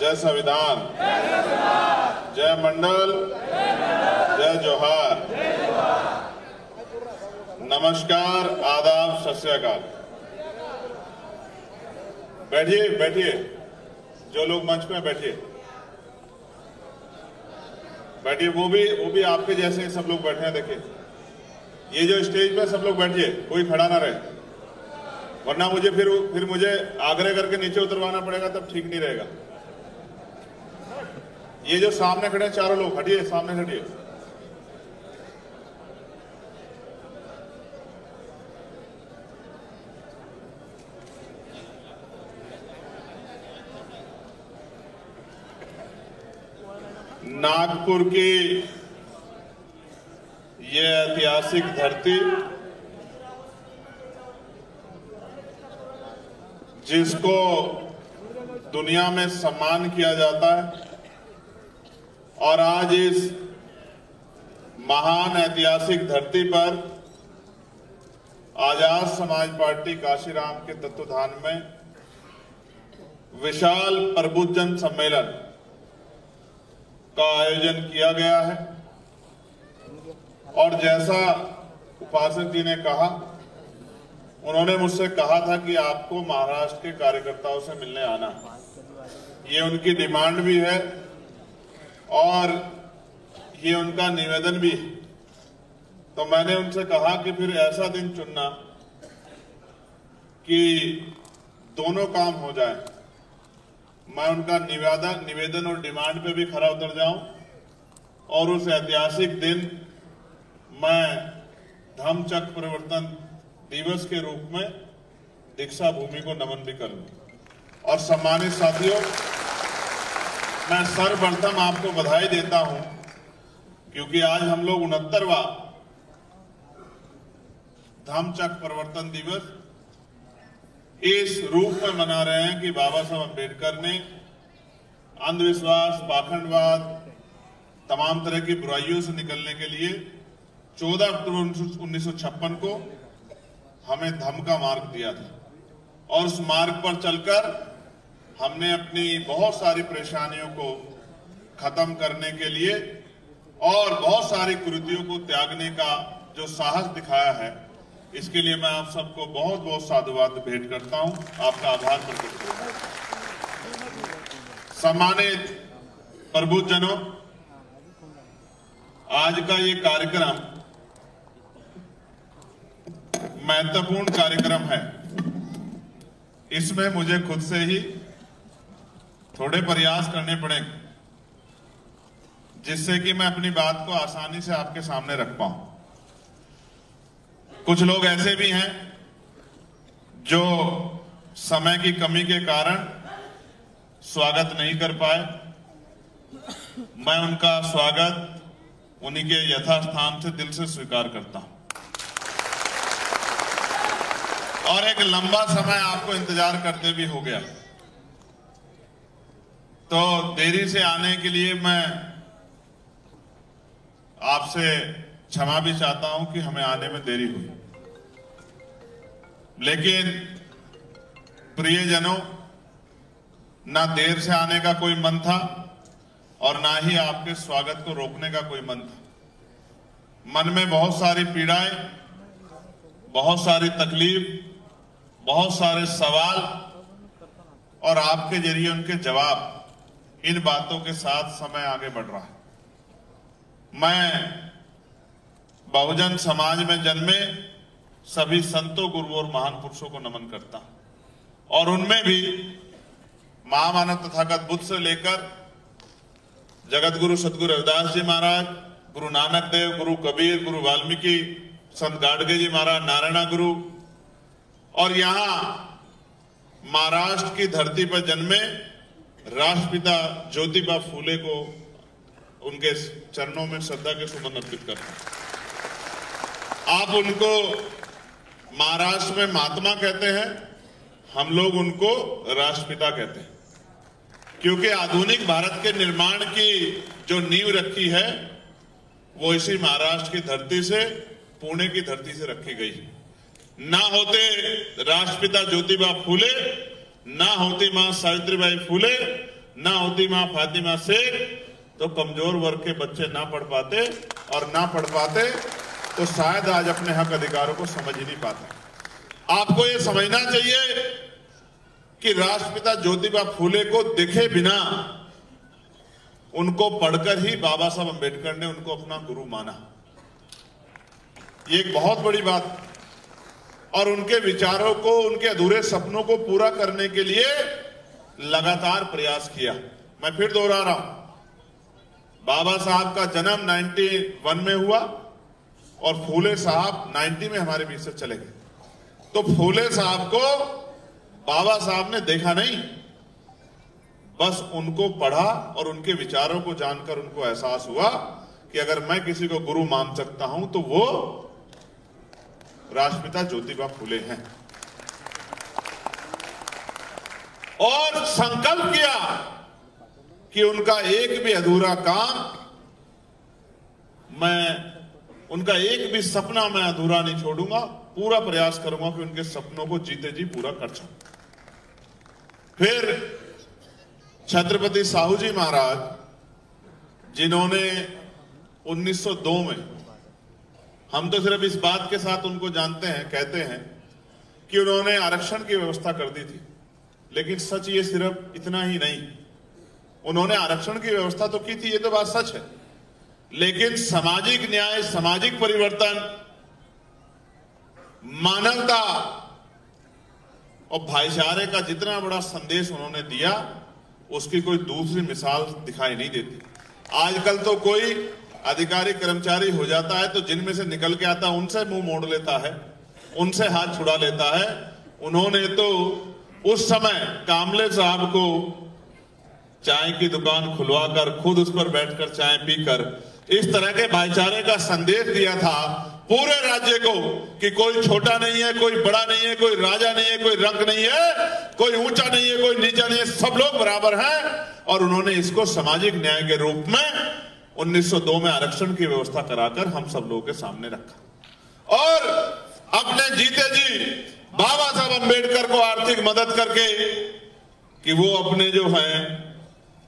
जय संविधान, जय मंडल, जय जोहार, नमस्कार, आदाब, सत श्री अकाल। बैठिए बैठिए, जो लोग मंच में बैठिए बैठिए, वो भी आपके जैसे सब लोग बैठे हैं। देखिए, ये जो स्टेज पे सब लोग बैठिए, कोई खड़ा ना रहे, वरना मुझे फिर मुझे आग्रह करके नीचे उतरवाना पड़ेगा, तब ठीक नहीं रहेगा। ये जो सामने खड़े हैं चारों लोग, हटिए, सामने हटिए। नागपुर की ये ऐतिहासिक धरती, जिसको दुनिया में सम्मान किया जाता है, और आज इस महान ऐतिहासिक धरती पर आजाद समाज पार्टी काशीराम के तत्वाधान में विशाल प्रबुद्धजन सम्मेलन का आयोजन किया गया है। और जैसा उपासक जी ने कहा, उन्होंने मुझसे कहा था कि आपको महाराष्ट्र के कार्यकर्ताओं से मिलने आना, ये उनकी डिमांड भी है और ये उनका निवेदन भी है। तो मैंने उनसे कहा कि फिर ऐसा दिन चुनना कि दोनों काम हो जाए, मैं उनका निवेदन और डिमांड पे भी खरा उतर जाऊं, और उस ऐतिहासिक दिन मैं धम्मचक्र परिवर्तन दिवस के रूप में दीक्षा भूमि को नमन भी करूं। और सम्मानित साथियों, मैं सर्वप्रथम आपको बधाई देता हूं, क्योंकि आज हम लोग 69वां धम्मचक्र परिवर्तन दिवस इस रूप में मना रहे हैं कि बाबा साहब अम्बेडकर ने अंधविश्वास, पाखंडवाद, तमाम तरह की बुराइयों से निकलने के लिए 14 अक्टूबर 1956 को हमें धम्म का मार्ग दिया था। और उस मार्ग पर चलकर हमने अपनी बहुत सारी परेशानियों को खत्म करने के लिए और बहुत सारी कुरीतियों को त्यागने का जो साहस दिखाया है, इसके लिए मैं आप सबको बहुत बहुत साधुवाद भेंट करता हूं, आपका आभार प्रकट करता हूं। सम्मानित प्रबुद्धजनों, आज का ये कार्यक्रम महत्वपूर्ण कार्यक्रम है। इसमें मुझे खुद से ही थोड़े प्रयास करने पड़ेंगे, जिससे कि मैं अपनी बात को आसानी से आपके सामने रख पाऊं। कुछ लोग ऐसे भी हैं जो समय की कमी के कारण स्वागत नहीं कर पाए। मैं उनका स्वागत उन्हीं के यथास्थान से दिल से स्वीकार करता हूं। और एक लंबा समय आपको इंतजार करते भी हो गया, तो देरी से आने के लिए मैं आपसे क्षमा भी चाहता हूं कि हमें आने में देरी हुई। लेकिन प्रियजनों, ना देर से आने का कोई मन था और ना ही आपके स्वागत को रोकने का कोई मन था। मन में बहुत सारी पीड़ाएं, बहुत सारी तकलीफ, बहुत सारे सवाल और आपके जरिए उनके जवाब, इन बातों के साथ समय आगे बढ़ रहा है। मैं बहुजन समाज में जन्मे सभी संतों, गुरुओं और महान पुरुषों को नमन करता हूं, और उनमें भी महामानव तथागत बुद्ध से लेकर जगत गुरु सतगुरु रविदास जी महाराज, गुरु नानक देव, गुरु कबीर, गुरु वाल्मीकि, संत गाडगे जी महाराज, नारायण गुरु, और यहां महाराष्ट्र की धरती पर जन्मे राष्ट्रपिता ज्योतिबा फूले को उनके चरणों में श्रद्धा के सुमन अर्पित करते हैं। आप उनको महाराष्ट्र में महात्मा कहते हैं, हम लोग उनको राष्ट्रपिता कहते हैं, क्योंकि आधुनिक भारत के निर्माण की जो नींव रखी है वो इसी महाराष्ट्र की धरती से, पुणे की धरती से रखी गई है। ना होते राष्ट्रपिता ज्योतिबा फूले, ना होती मां सावित्रीबाई फूले, ना होती मां फातिमा शेख तो कमजोर वर्ग के बच्चे ना पढ़ पाते, और ना पढ़ पाते तो शायद आज अपने हक अधिकारों को समझ ही नहीं पाते। आपको ये समझना चाहिए कि राष्ट्रपिता ज्योतिबा फूले को देखे बिना उनको पढ़कर ही बाबा साहब अंबेडकर ने उनको अपना गुरु माना। ये एक बहुत बड़ी बात, और उनके विचारों को, उनके अधूरे सपनों को पूरा करने के लिए लगातार प्रयास किया। मैं फिर दोहरा रहा हूं, बाबा साहब का जन्म 91 में हुआ और फूले साहब 90 में हमारे बीच से चले गए। तो फूले साहब को बाबा साहब ने देखा नहीं, बस उनको पढ़ा और उनके विचारों को जानकर उनको एहसास हुआ कि अगर मैं किसी को गुरु मान सकता हूं तो वो राष्ट्रपिता ज्योतिबा फूले हैं। और संकल्प किया कि उनका एक भी अधूरा काम, उनका एक भी सपना मैं अधूरा नहीं छोड़ूंगा, पूरा प्रयास करूंगा कि उनके सपनों को जीते जी पूरा कर सकूं। फिर छत्रपति साहू जी महाराज, जिन्होंने 1902 में, हम तो सिर्फ इस बात के साथ उनको जानते हैं, कहते हैं कि उन्होंने आरक्षण की व्यवस्था कर दी थी, लेकिन सच ये सिर्फ इतना ही नहीं, उन्होंने आरक्षण की व्यवस्था तो की थी, ये तो बात सच है, लेकिन सामाजिक न्याय, सामाजिक परिवर्तन, मानवता और भाईचारे का जितना बड़ा संदेश उन्होंने दिया, उसकी कोई दूसरी मिसाल दिखाई नहीं देती। आजकल तो कोई अधिकारी कर्मचारी हो जाता है तो जिनमें से निकल के आता है उनसे मुंह मोड़ लेता है, उनसे हाथ छुड़ा लेता है। उन्होंने तो उस समय कामले साहब को चाय की दुकान खुलवाकर खुद उस पर बैठकर चाय पीकर इस तरह के भाईचारे का संदेश दिया था पूरे राज्य को कि कोई छोटा नहीं है, कोई बड़ा नहीं है, कोई राजा नहीं है, कोई रंग नहीं है, कोई ऊंचा नहीं है, कोई नीचा नहीं है, सब लोग बराबर हैं। और उन्होंने इसको सामाजिक न्याय के रूप में 1902 में आरक्षण की व्यवस्था कराकर हम सब लोगों के सामने रखा। और अपने जीते जी बाबा साहब अंबेडकर को आर्थिक मदद करके कि वो अपने जो है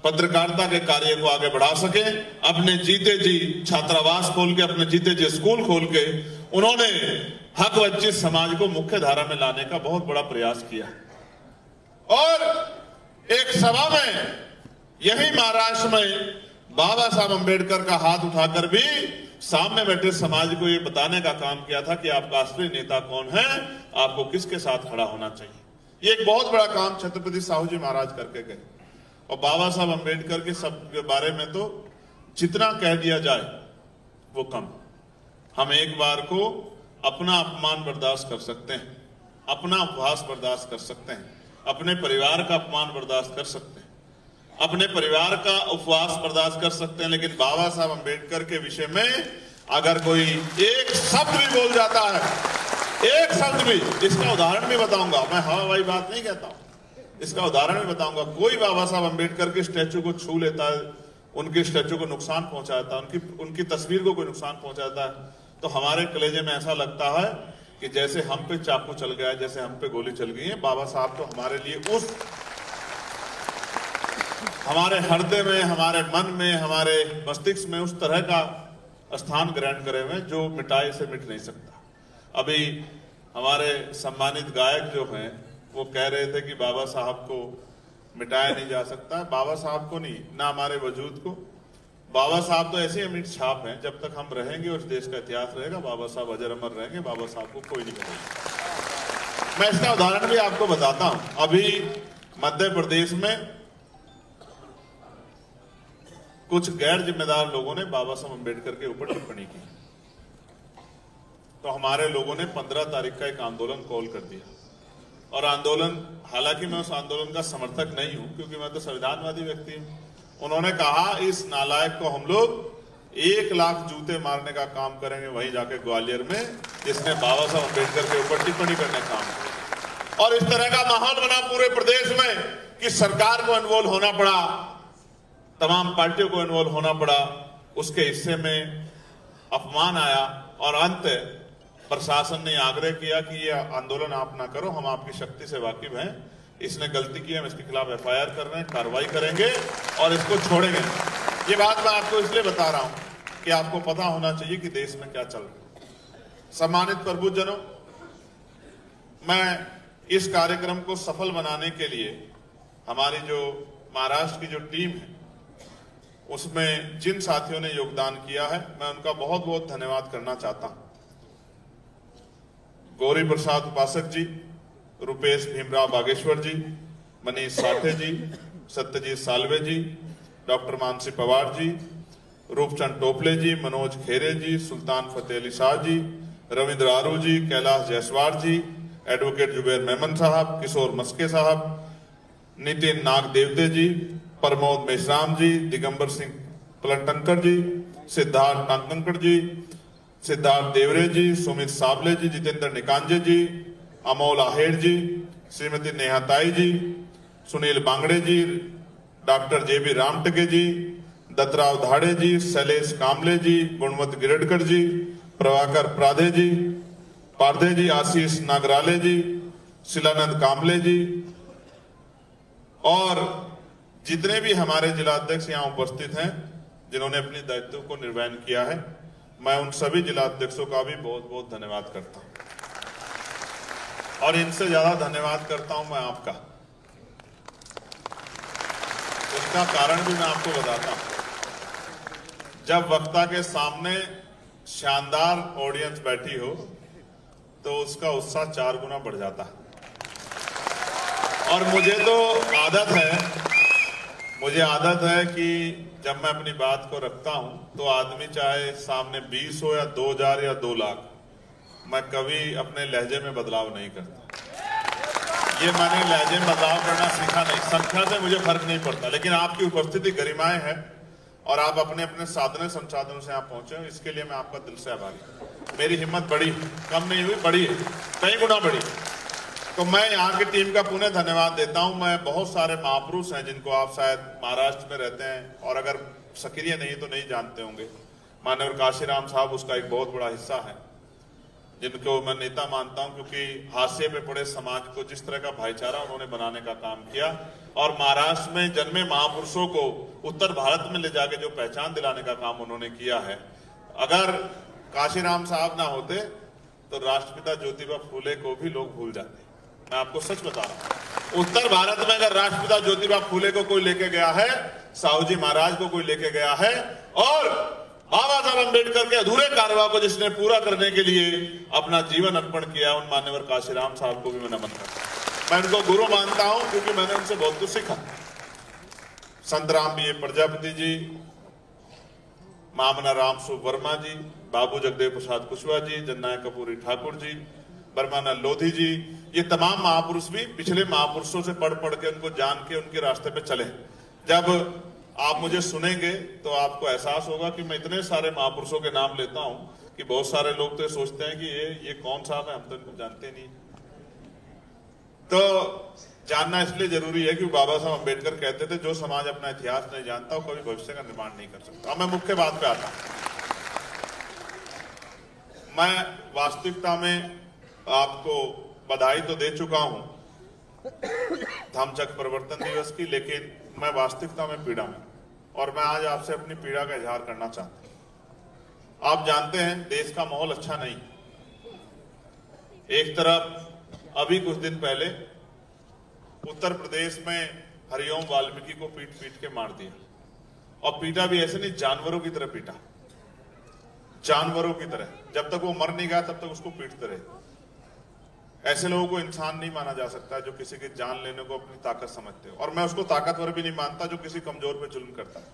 पत्रकारिता के कार्य को आगे बढ़ा सके, अपने जीते जी छात्रावास खोल के, अपने जीते जी स्कूल खोल के उन्होंने हक वंचित समाज को मुख्य धारा में लाने का बहुत बड़ा प्रयास किया। और एक सभा में यही महाराष्ट्र में बाबा साहब अंबेडकर का हाथ उठाकर भी सामने बैठे समाज को ये बताने का काम किया था कि आपका असली नेता कौन है, आपको किसके साथ खड़ा होना चाहिए। ये एक बहुत बड़ा काम छत्रपति साहू जी महाराज करके गए। और बाबा साहब अंबेडकर के सब के बारे में तो जितना कह दिया जाए वो कम। हम एक बार को अपना अपमान बर्दाश्त कर सकते हैं, अपना उपहास बर्दाश्त कर सकते हैं, अपने परिवार का अपमान बर्दाश्त कर सकते हैं, अपने परिवार का उपवास बर्दाश्त कर सकते हैं, लेकिन बाबा साहब अंबेडकर के विषय में अगर कोई एक शब्द भी बोल जाता है, एक शब्द भी, इसका उदाहरण भी बताऊंगा मैं, हवा हवाई बात नहीं कहता हूं, इसका उदाहरण भी बताऊंगा। कोई बाबा साहब अंबेडकर के स्टैचू को छू लेता है, उनके स्टैचू को नुकसान पहुंचाता है, उनकी तस्वीर को कोई नुकसान पहुंचाता है, तो हमारे कलेजे में ऐसा लगता है कि जैसे हम पे चाकू चल गया है, जैसे हम पे गोली चल गई है। बाबा साहब तो हमारे लिए उस हमारे हृदय में, हमारे मन में, हमारे मस्तिष्क में उस तरह का स्थान ग्रहण करे हुए जो मिटाए से मिट नहीं सकता। अभी हमारे सम्मानित गायक जो हैं वो कह रहे थे कि बाबा साहब को मिटाया नहीं जा सकता। बाबा साहब को नहीं, ना हमारे वजूद को, बाबा साहब तो ऐसे अमिट छाप हैं, जब तक हम रहेंगे और देश का इतिहास रहेगा बाबा साहब अजर अमर रहेंगे, बाबा साहब को कोई नहीं करेगा। मैं इसका उदाहरण भी आपको बताता हूं। अभी मध्य प्रदेश में कुछ गैर जिम्मेदार लोगों ने बाबा साहब अंबेडकर के ऊपर टिप्पणी की, तो हमारे लोगों ने 15 तारीख का एक आंदोलन कॉल कर दिया। और आंदोलन, हालांकि मैं उस आंदोलन का समर्थक नहीं हूं क्योंकि मैं तो संविधानवादी व्यक्ति हूं। उन्होंने कहा इस नालायक को हम लोग 1 लाख जूते मारने का काम करेंगे वहीं जाके ग्वालियर में, जिसने बाबा साहब अंबेडकर के ऊपर टिप्पणी करने का काम। और इस तरह का माहौल बना पूरे प्रदेश में कि सरकार को इन्वॉल्व होना पड़ा, तमाम पार्टियों को इन्वॉल्व होना पड़ा, उसके हिस्से में अपमान आया। और अंत प्रशासन ने आग्रह किया कि ये आंदोलन आप ना करो, हम आपकी शक्ति से वाकिफ हैं, इसने गलती की है, हम इसके खिलाफ FIR कर रहे हैं, कार्रवाई करेंगे और इसको छोड़ेंगे। ये बात मैं आपको इसलिए बता रहा हूं कि आपको पता होना चाहिए कि देश में क्या चल रहा है। सम्मानित प्रबुद्धजनों, मैं इस कार्यक्रम को सफल बनाने के लिए हमारी जो महाराष्ट्र की जो टीम है उसमें जिन साथियों ने योगदान किया है, मैं उनका बहुत बहुत धन्यवाद करना चाहता हूं। गौरी प्रसाद उपासक जी, रुपेश भीमराव बागेश्वर जी, मनीष साठे जी, सत्यजीत सालवे जी, डॉक्टर मानसी पवार जी, रूपचंद टोपले जी, मनोज खेरे जी, सुल्तान फतेह अली शाह जी, रविंद्र आरू जी, कैलाश जायसवाल जी, एडवोकेट जुबैर मेमन साहब, किशोर मस्के साहब, नितिन नाग देवते जी, प्रमोद मेश्राम जी, दिगंबर सिंह पलटनकर जी, सिद्धार्थ टांकंकर जी, सिद्धार्थ देवरे जी, सुमित साबले जी, जितेंद्र निकांजे जी, अमोल आहेर जी, श्रीमती नेहाताई जी, सुनील बांगड़े जी, डॉक्टर JB रामटके जी, दत्तराव धाड़े जी, शैलेश कामले जी, गुणवंत गिरडकर जी, प्रभाकर पारधे जी, आशीष नागराले जी, शिलानंद कामले जी और जितने भी हमारे जिलाध्यक्ष यहाँ उपस्थित हैं जिन्होंने अपने दायित्व को निर्वहन किया है, मैं उन सभी जिलाध्यक्षों का भी बहुत बहुत धन्यवाद करता हूं। और इनसे ज्यादा धन्यवाद करता हूं मैं आपका। उसका कारण भी मैं आपको बताता हूं। जब वक्ता के सामने शानदार ऑडियंस बैठी हो तो उसका उत्साह 4 गुना बढ़ जाता है। और मुझे आदत है कि जब मैं अपनी बात को रखता हूं तो आदमी चाहे सामने 20 हो या 2000 या 2 लाख, मैं कभी अपने लहजे में बदलाव नहीं करता। ये मैंने लहजे में बदलाव करना सीखा नहीं। संख्या से मुझे फर्क नहीं पड़ता, लेकिन आपकी उपस्थिति गरिमाएं है और आप अपने अपने साधन संसाधनों से आप पहुंचे, इसके लिए मैं आपका दिल से आभारी हूं। मेरी हिम्मत बढ़ी, कम नहीं हुई, बढ़ी है, कई गुना बढ़ी। तो मैं यहाँ की टीम का पुनः धन्यवाद देता हूं। मैं बहुत सारे महापुरुष हैं जिनको आप शायद महाराष्ट्र में रहते हैं और अगर सक्रिय नहीं तो नहीं जानते होंगे। माननीय काशीराम साहब उसका एक बहुत बड़ा हिस्सा है, जिनको मैं नेता मानता हूं क्योंकि हाशिए पे पड़े समाज को जिस तरह का भाईचारा उन्होंने बनाने का काम किया और महाराष्ट्र में जन्मे महापुरुषों को उत्तर भारत में ले जाके जो पहचान दिलाने का काम उन्होंने किया है। अगर काशीराम साहब ना होते तो राष्ट्रपिता ज्योतिबा फूले को भी लोग भूल जाते। मैं आपको सच बता रहा हूं, उत्तर भारत में अगर राष्ट्रपिता ज्योतिबा फूले को कोई लेके गया है, साहू जी महाराज को कोई लेके गया है और बाबा साहब अम्बेडकर के अधूरे कार्यक्रम को जिसने पूरा करने के लिए अपना जीवन अर्पण किया, उन मान्यवर काशीराम साहब को भी मैं नमन करता हूं। मैं उनको गुरु मानता हूं क्योंकि मैंने उनसे बहुत कुछ सीखा। संत राम B.A. प्रजापति जी, मामना राम सुवर्मा जी, बाबू जगदेव प्रसाद कुशवाहा जी, जननायक कपूरी ठाकुर जी, बरमाना लोधी जी, ये तमाम महापुरुष भी पिछले महापुरुषों से पढ़ के उनको जान के उनके रास्ते पे चले। जब आप मुझे सुनेंगे तो आपको एहसास होगा कि मैं इतने सारे महापुरुषों के नाम लेता हूं कि बहुत सारे लोग तो सोचते हैं कि ये कौन साहब है, हम तो इनको जानते नहीं। तो जानना इसलिए जरूरी है कि बाबा साहब अम्बेडकर कहते थे जो समाज अपना इतिहास नहीं जानता वो कभी भविष्य का निर्माण नहीं कर सकता। अब मैं मुख्य बात पे आता हूं। मैं वास्तविकता में आपको बधाई तो दे चुका हूं धम्मचक्र परिवर्तन दिवस की, लेकिन मैं वास्तविकता में पीड़ा में और मैं आज आपसे अपनी पीड़ा का इजहार करना चाहता हूं। आप जानते हैं देश का माहौल अच्छा नहीं। एक तरफ अभी कुछ दिन पहले उत्तर प्रदेश में हरिओम वाल्मीकि को पीट के मार दिया, और पीटा भी ऐसे नहीं, जानवरों की तरह पीटा, जानवरों की तरह। जब तक वो मर नहीं गया तब तक उसको पीटते रहे। ऐसे लोगों को इंसान नहीं माना जा सकता जो किसी की जान लेने को अपनी ताकत समझते हो। और मैं उसको ताकतवर भी नहीं मानता जो किसी कमजोर पे जुल्म करता है।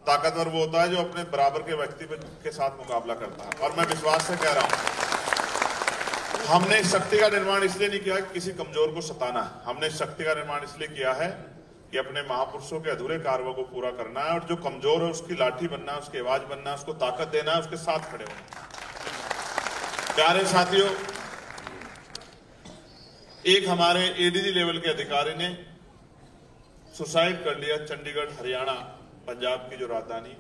ताकतवर वो होता है जो अपने बराबर के व्यक्ति के साथ मुकाबला करता है। और मैं विश्वास से कह रहा हूं, हमने इस शक्ति का निर्माण इसलिए नहीं किया कि किसी कमजोर को सताना है। हमने इस शक्ति का निर्माण इसलिए किया है कि अपने महापुरुषों के अधूरे कार्यों को पूरा करना है, और जो कमजोर है उसकी लाठी बनना है, उसकी आवाज बनना है, उसको ताकत देना है, उसके साथ खड़े होना। प्यारे साथियों, एक हमारे ADG लेवल के अधिकारी ने सुसाइड कर लिया। चंडीगढ़, हरियाणा, पंजाब की जो राजधानी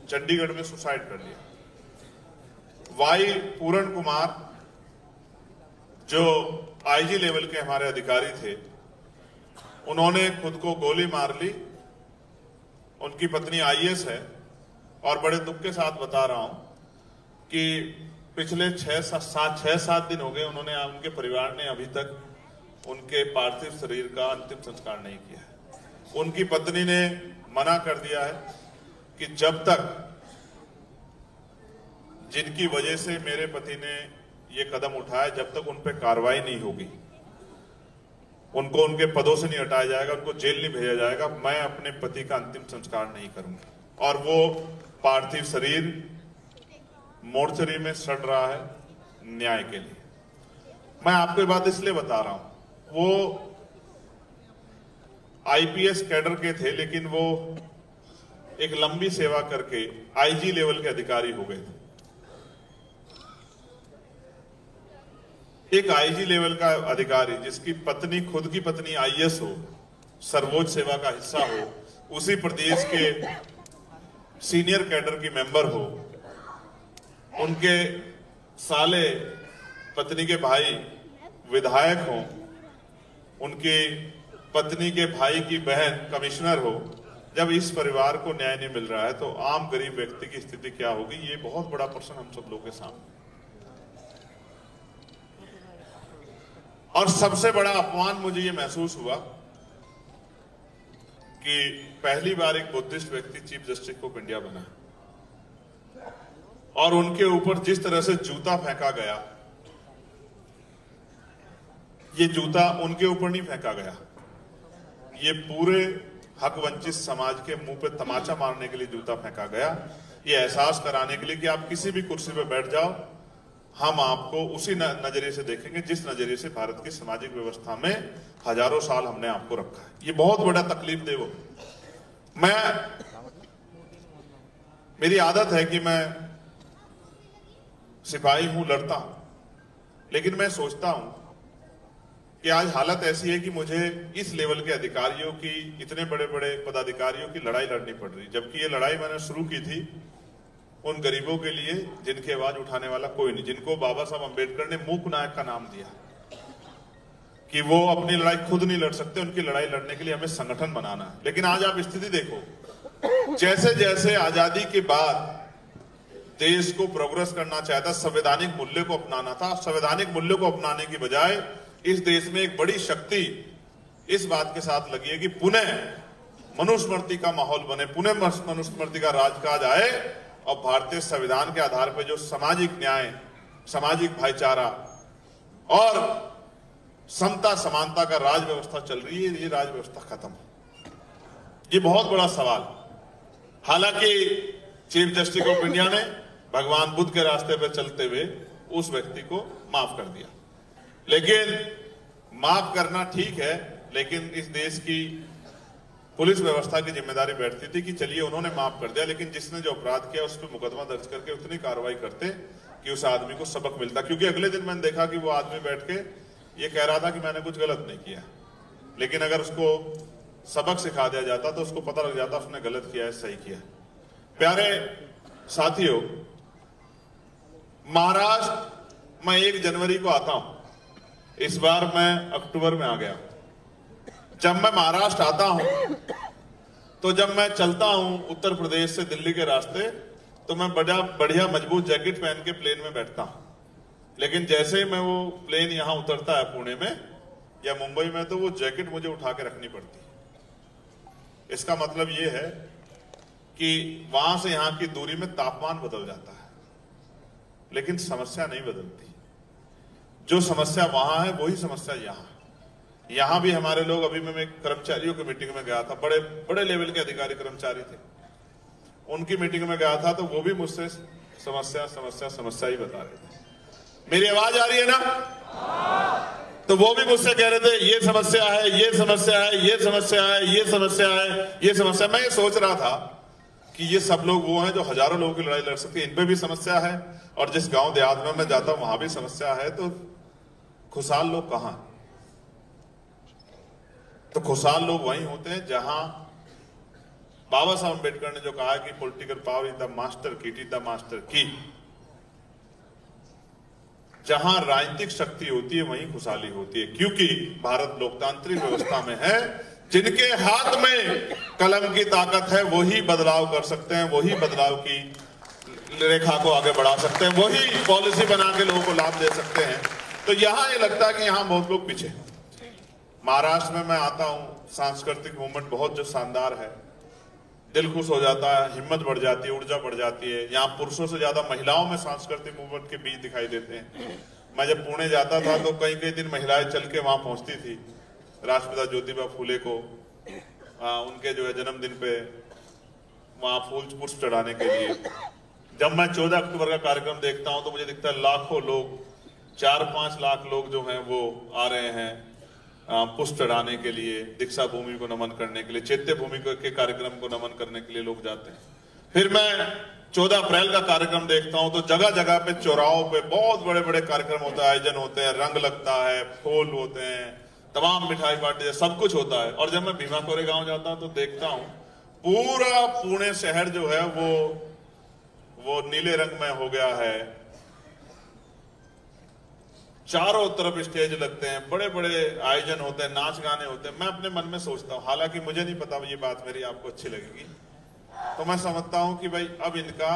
चंडीगढ़ में सुसाइड कर लिया। वाई पूरण कुमार जो IG लेवल के हमारे अधिकारी थे, उन्होंने खुद को गोली मार ली। उनकी पत्नी आईएएस है और बड़े दुख के साथ बता रहा हूं कि पिछले 6-7 दिन हो गए उनके परिवार ने अभी तक उनके पार्थिव शरीर का अंतिम संस्कार नहीं किया है। उनकी पत्नी ने मना कर दिया है कि जब तक जिनकी वजह से मेरे पति ने ये कदम उठाया, जब तक उन पर कार्रवाई नहीं होगी, उनको उनके पदों से नहीं हटाया जाएगा, उनको जेल नहीं भेजा जाएगा, मैं अपने पति का अंतिम संस्कार नहीं करूंगी। और वो पार्थिव शरीर मोर्चरी में सड़ रहा है न्याय के लिए। मैं आपको ये बात इसलिए बता रहा हूं, वो आईपीएस कैडर के थे, लेकिन वो एक लंबी सेवा करके आईजी लेवल के अधिकारी हो गए थे। एक आईजी लेवल का अधिकारी जिसकी पत्नी, खुद की पत्नी आईएएस हो, सर्वोच्च सेवा का हिस्सा हो, उसी प्रदेश के सीनियर कैडर की मेंबर हो, उनके साले पत्नी के भाई विधायक हो, उनकी पत्नी के भाई की बहन कमिश्नर हो, जब इस परिवार को न्याय नहीं मिल रहा है तो आम गरीब व्यक्ति की स्थिति क्या होगी? ये बहुत बड़ा प्रश्न हम सब लोगों के सामने। और सबसे बड़ा अपमान मुझे ये महसूस हुआ कि पहली बार एक बुद्धिस्ट व्यक्ति चीफ जस्टिस ऑफ इंडिया बना और उनके ऊपर जिस तरह से जूता फेंका गया, ये जूता उनके ऊपर नहीं फेंका गया, ये पूरे हक वंचित समाज के मुंह पे तमाचा मारने के लिए जूता फेंका गया। ये एहसास कराने के लिए कि आप किसी भी कुर्सी पे बैठ जाओ, हम आपको उसी नजरिए से देखेंगे जिस नजरिए से भारत की सामाजिक व्यवस्था में हजारों साल हमने आपको रखा है। ये बहुत बड़ा तकलीफ दे वो। मेरी आदत है कि मैं सिपाही हूं, लड़ता हूं, लेकिन मैं सोचता हूं कि आज हालत ऐसी है कि मुझे इस लेवल के अधिकारियों की, इतने बड़े बड़े पदाधिकारियों की लड़ाई लड़नी पड़ रही, जबकि ये लड़ाई मैंने शुरू की थी उन गरीबों के लिए जिनकी आवाज उठाने वाला कोई नहीं, जिनको बाबा साहब अंबेडकर ने मूक नायक का नाम दिया कि वो अपनी लड़ाई खुद नहीं लड़ सकते, उनकी लड़ाई लड़ने के लिए हमें संगठन बनाना है। लेकिन आज आप स्थिति देखो, जैसे जैसे आजादी के बाद देश को प्रोग्रेस करना चाहता, संवैधानिक मूल्य को अपनाना था, संवैधानिक मूल्य को अपनाने की बजाय इस देश में एक बड़ी शक्ति इस बात के साथ लगी है कि पुनः मनुस्मृति का माहौल बने, पुनः मनुस्मृति का राजकाज आए और भारतीय संविधान के आधार पर जो सामाजिक न्याय, सामाजिक भाईचारा और समता समानता का राज व्यवस्था चल रही है, ये राज व्यवस्था खत्म हो। ये बहुत बड़ा सवाल। हालांकि चीफ जस्टिस ऑफ इंडिया ने भगवान बुद्ध के रास्ते पर चलते हुए उस व्यक्ति को माफ कर दिया, लेकिन माफ करना ठीक है, लेकिन इस देश की पुलिस व्यवस्था की जिम्मेदारी बैठती थी कि चलिए उन्होंने माफ कर दिया, लेकिन जिसने जो अपराध किया उस पर मुकदमा दर्ज करके उतनी कार्रवाई करते कि उस आदमी को सबक मिलता। क्योंकि अगले दिन मैंने देखा कि वो आदमी बैठ के ये कह रहा था कि मैंने कुछ गलत नहीं किया, लेकिन अगर उसको सबक सिखा दिया जाता तो उसको पता लग जाता उसने गलत किया है, सही किया। प्यारे साथियों, महाराष्ट्र मैं 1 जनवरी को आता हूं, इस बार मैं अक्टूबर में आ गया। जब मैं महाराष्ट्र आता हूं तो जब मैं चलता हूं उत्तर प्रदेश से दिल्ली के रास्ते, तो मैं बढ़िया मजबूत जैकेट पहन के प्लेन में बैठता हूं, लेकिन जैसे ही मैं वो प्लेन यहां उतरता है पुणे में या मुंबई में, तो वो जैकेट मुझे उठा के रखनी पड़ती है। इसका मतलब ये है कि वहां से यहां की दूरी में तापमान बदल जाता है, लेकिन समस्या नहीं बदलती। जो समस्या वहां है वही समस्या यहां भी हमारे लोग, अभी मैं कर्मचारियों की मीटिंग में गया था, बड़े बड़े लेवल के अधिकारी कर्मचारी थे, उनकी मीटिंग में गया था, तो वो भी मुझसे समस्या समस्या समस्या ही बता रहे थे। मेरी आवाज आ रही है ना? तो वो भी मुझसे कह रहे थे ये समस्या है, ये समस्या है, ये समस्या है, ये समस्या है, ये समस्या। मैं ये सोच रहा था कि ये सब लोग वो हैं जो हजारों लोगों की लड़ाई लड़ सकते हैं, इन पे भी समस्या है, और जिस गांव देहात में मैं जाता हूं वहां भी समस्या है, तो खुशहाल लोग कहां? तो खुशहाल लोग वहीं होते हैं जहां बाबा साहब अम्बेडकर ने जो कहा कि political power is the master की, इट इज द मास्टर की। जहां राजनीतिक शक्ति होती है वहीं खुशहाली होती है, क्योंकि भारत लोकतांत्रिक व्यवस्था में है जिनके हाथ में कलम की ताकत है वही बदलाव कर सकते हैं, वही बदलाव की रेखा को आगे बढ़ा सकते हैं, वही पॉलिसी बना के लोगों को लाभ दे सकते हैं। तो यहां ये लगता है कि यहां बहुत लोग पीछे। महाराष्ट्र में मैं आता हूं, सांस्कृतिक मूवमेंट बहुत जो शानदार है, दिल खुश हो जाता है, हिम्मत बढ़ जाती है, ऊर्जा बढ़ जाती है। यहाँ पुरुषों से ज्यादा महिलाओं में सांस्कृतिक मूवमेंट के बीज दिखाई देते हैं। मैं जब पुणे जाता था तो कई कई दिन महिलाएं चल के वहां पहुंचती थी राष्ट्रपिता ज्योतिबा फूले को उनके जो है जन्मदिन पे वहां फूल पुष्प चढ़ाने के लिए। जब मैं 14 अक्टूबर का कार्यक्रम देखता हूं तो मुझे दिखता है लाखों लोग, 4-5 लाख लोग जो हैं वो आ रहे हैं पुष्प चढ़ाने के लिए, दीक्षा भूमि को नमन करने के लिए, चैत्य भूमि के कार्यक्रम को नमन करने के लिए लोग जाते हैं। फिर मैं 14 अप्रैल का कार्यक्रम देखता हूं तो जगह जगह पे चौराहों पे बहुत बड़े बड़े कार्यक्रम होता है, आयोजन होते हैं, रंग लगता है, फूल होते हैं, तमाम मिठाई बांटे, सब कुछ होता है। और जब मैं भीमा कोरेगांव जाता हूं तो देखता हूं पूरा पुणे शहर जो है वो नीले रंग में हो गया है। चारों तरफ स्टेज लगते हैं, बड़े बड़े आयोजन होते हैं, नाच गाने होते हैं। मैं अपने मन में सोचता हूं, हालांकि मुझे नहीं पता ये बात मेरी आपको अच्छी लगेगी, तो मैं समझता हूं कि भाई अब इनका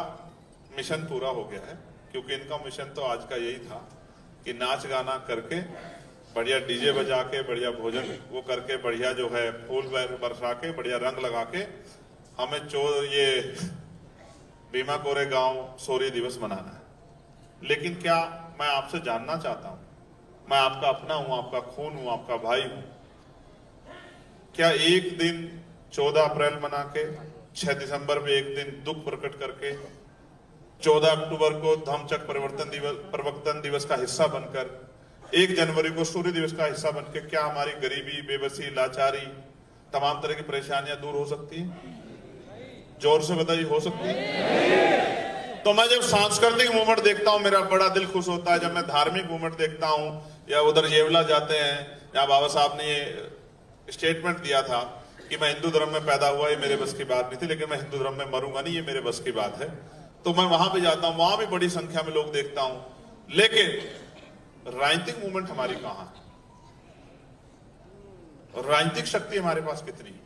मिशन पूरा हो गया है, क्योंकि इनका मिशन तो आज का यही था कि नाच गाना करके, बढ़िया डीजे बजा के, बढ़िया भोजन वो करके, बढ़िया जो है फूल बरसा के, बढ़िया रंग लगा के हमें ये भीमा कोरेगांव शौर्य दिवस मनाना है। लेकिन क्या मैं आपसे जानना चाहता हूं, मैं आपका अपना हूं, आपका खून हूं, आपका भाई हूं, क्या एक दिन 14 अप्रैल मना के, 6 दिसंबर में एक दिन दुख प्रकट करके, 14 अक्टूबर को धम्मचक्र परिवर्तन दिवस का हिस्सा बनकर, 1 जनवरी को सूर्य दिवस का हिस्सा बनकर क्या हमारी गरीबी, बेबसी, लाचारी, तमाम तरह की परेशानियां दूर हो सकती हैं? जोर से बताइए, हो सकती है? तो मैं जब सांस्कृतिक मूवमेंट देखता हूं मेरा बड़ा दिल खुश होता है। जब मैं धार्मिक मूवमेंट देखता हूं, या उधर येवला जाते हैं, या बाबा साहब ने ये स्टेटमेंट दिया था कि मैं हिंदू धर्म में पैदा हुआ, ये मेरे बस की बात नहीं थी, लेकिन मैं हिंदू धर्म में मरूंगा नहीं, ये मेरे बस की बात है। तो मैं वहां पे जाता हूं, वहां भी बड़ी संख्या में लोग देखता हूं। लेकिन राजनीतिक मूवमेंट हमारी कहां है? राजनीतिक शक्ति हमारे पास कितनी है?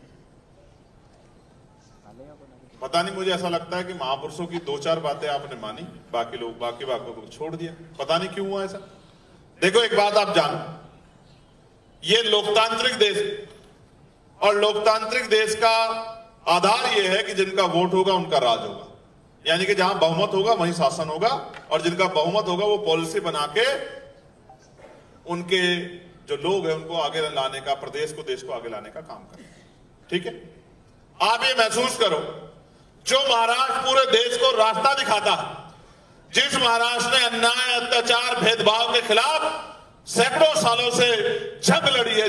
पता नहीं, मुझे ऐसा लगता है कि महापुरुषों की 2-4 बातें आपने मानी, बाकी बातों को छोड़ दिया। पता नहीं क्यों हुआ ऐसा। देखो एक बात आप जानो, ये लोकतांत्रिक देश, और लोकतांत्रिक देश का आधार ये है कि जिनका वोट होगा उनका राज होगा, यानी कि जहां बहुमत होगा वहीं शासन होगा, और जिनका बहुमत होगा वो पॉलिसी बना के उनके जो लोग हैं उनको आगे लाने का, प्रदेश को, देश को आगे लाने का काम करें। ठीक है, आप ये महसूस करो, जो महाराष्ट्र पूरे देश को रास्ता दिखाता है, जिस महाराष्ट्र ने अन्याय, अत्याचार, भेदभाव के खिलाफ सैकड़ों सालों से जंग लड़ी है,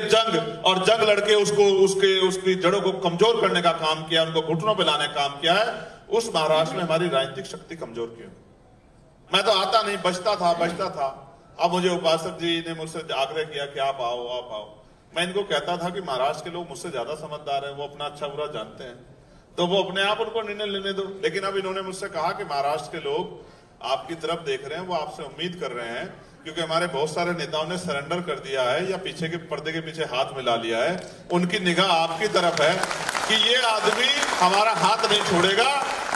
और जंग लड़के उसकी जड़ों को कमजोर करने का काम किया, उनको घुटनों पे लाने का काम किया है, उस महाराष्ट्र में हमारी राजनीतिक शक्ति कमजोर क्यों? मैं तो आता नहीं, बचता था। अब मुझे उपासक जी ने मुझसे आग्रह किया कि आप आओ। मैं इनको कहता था कि महाराष्ट्र के लोग मुझसे ज्यादा समझदार हैं, वो अपना अच्छा बुरा जानते हैं, तो वो अपने आप उनको निर्णय लेने दो। लेकिन अब इन्होंने मुझसे कहा कि महाराष्ट्र के लोग आपकी तरफ देख रहे हैं, वो आपसे उम्मीद कर रहे हैं, क्योंकि हमारे बहुत सारे नेताओं ने सरेंडर कर दिया है या पीछे के पर्दे के पीछे हाथ मिला लिया है। उनकी निगाह आपकी तरफ है कि ये आदमी हमारा हाथ नहीं छोड़ेगा,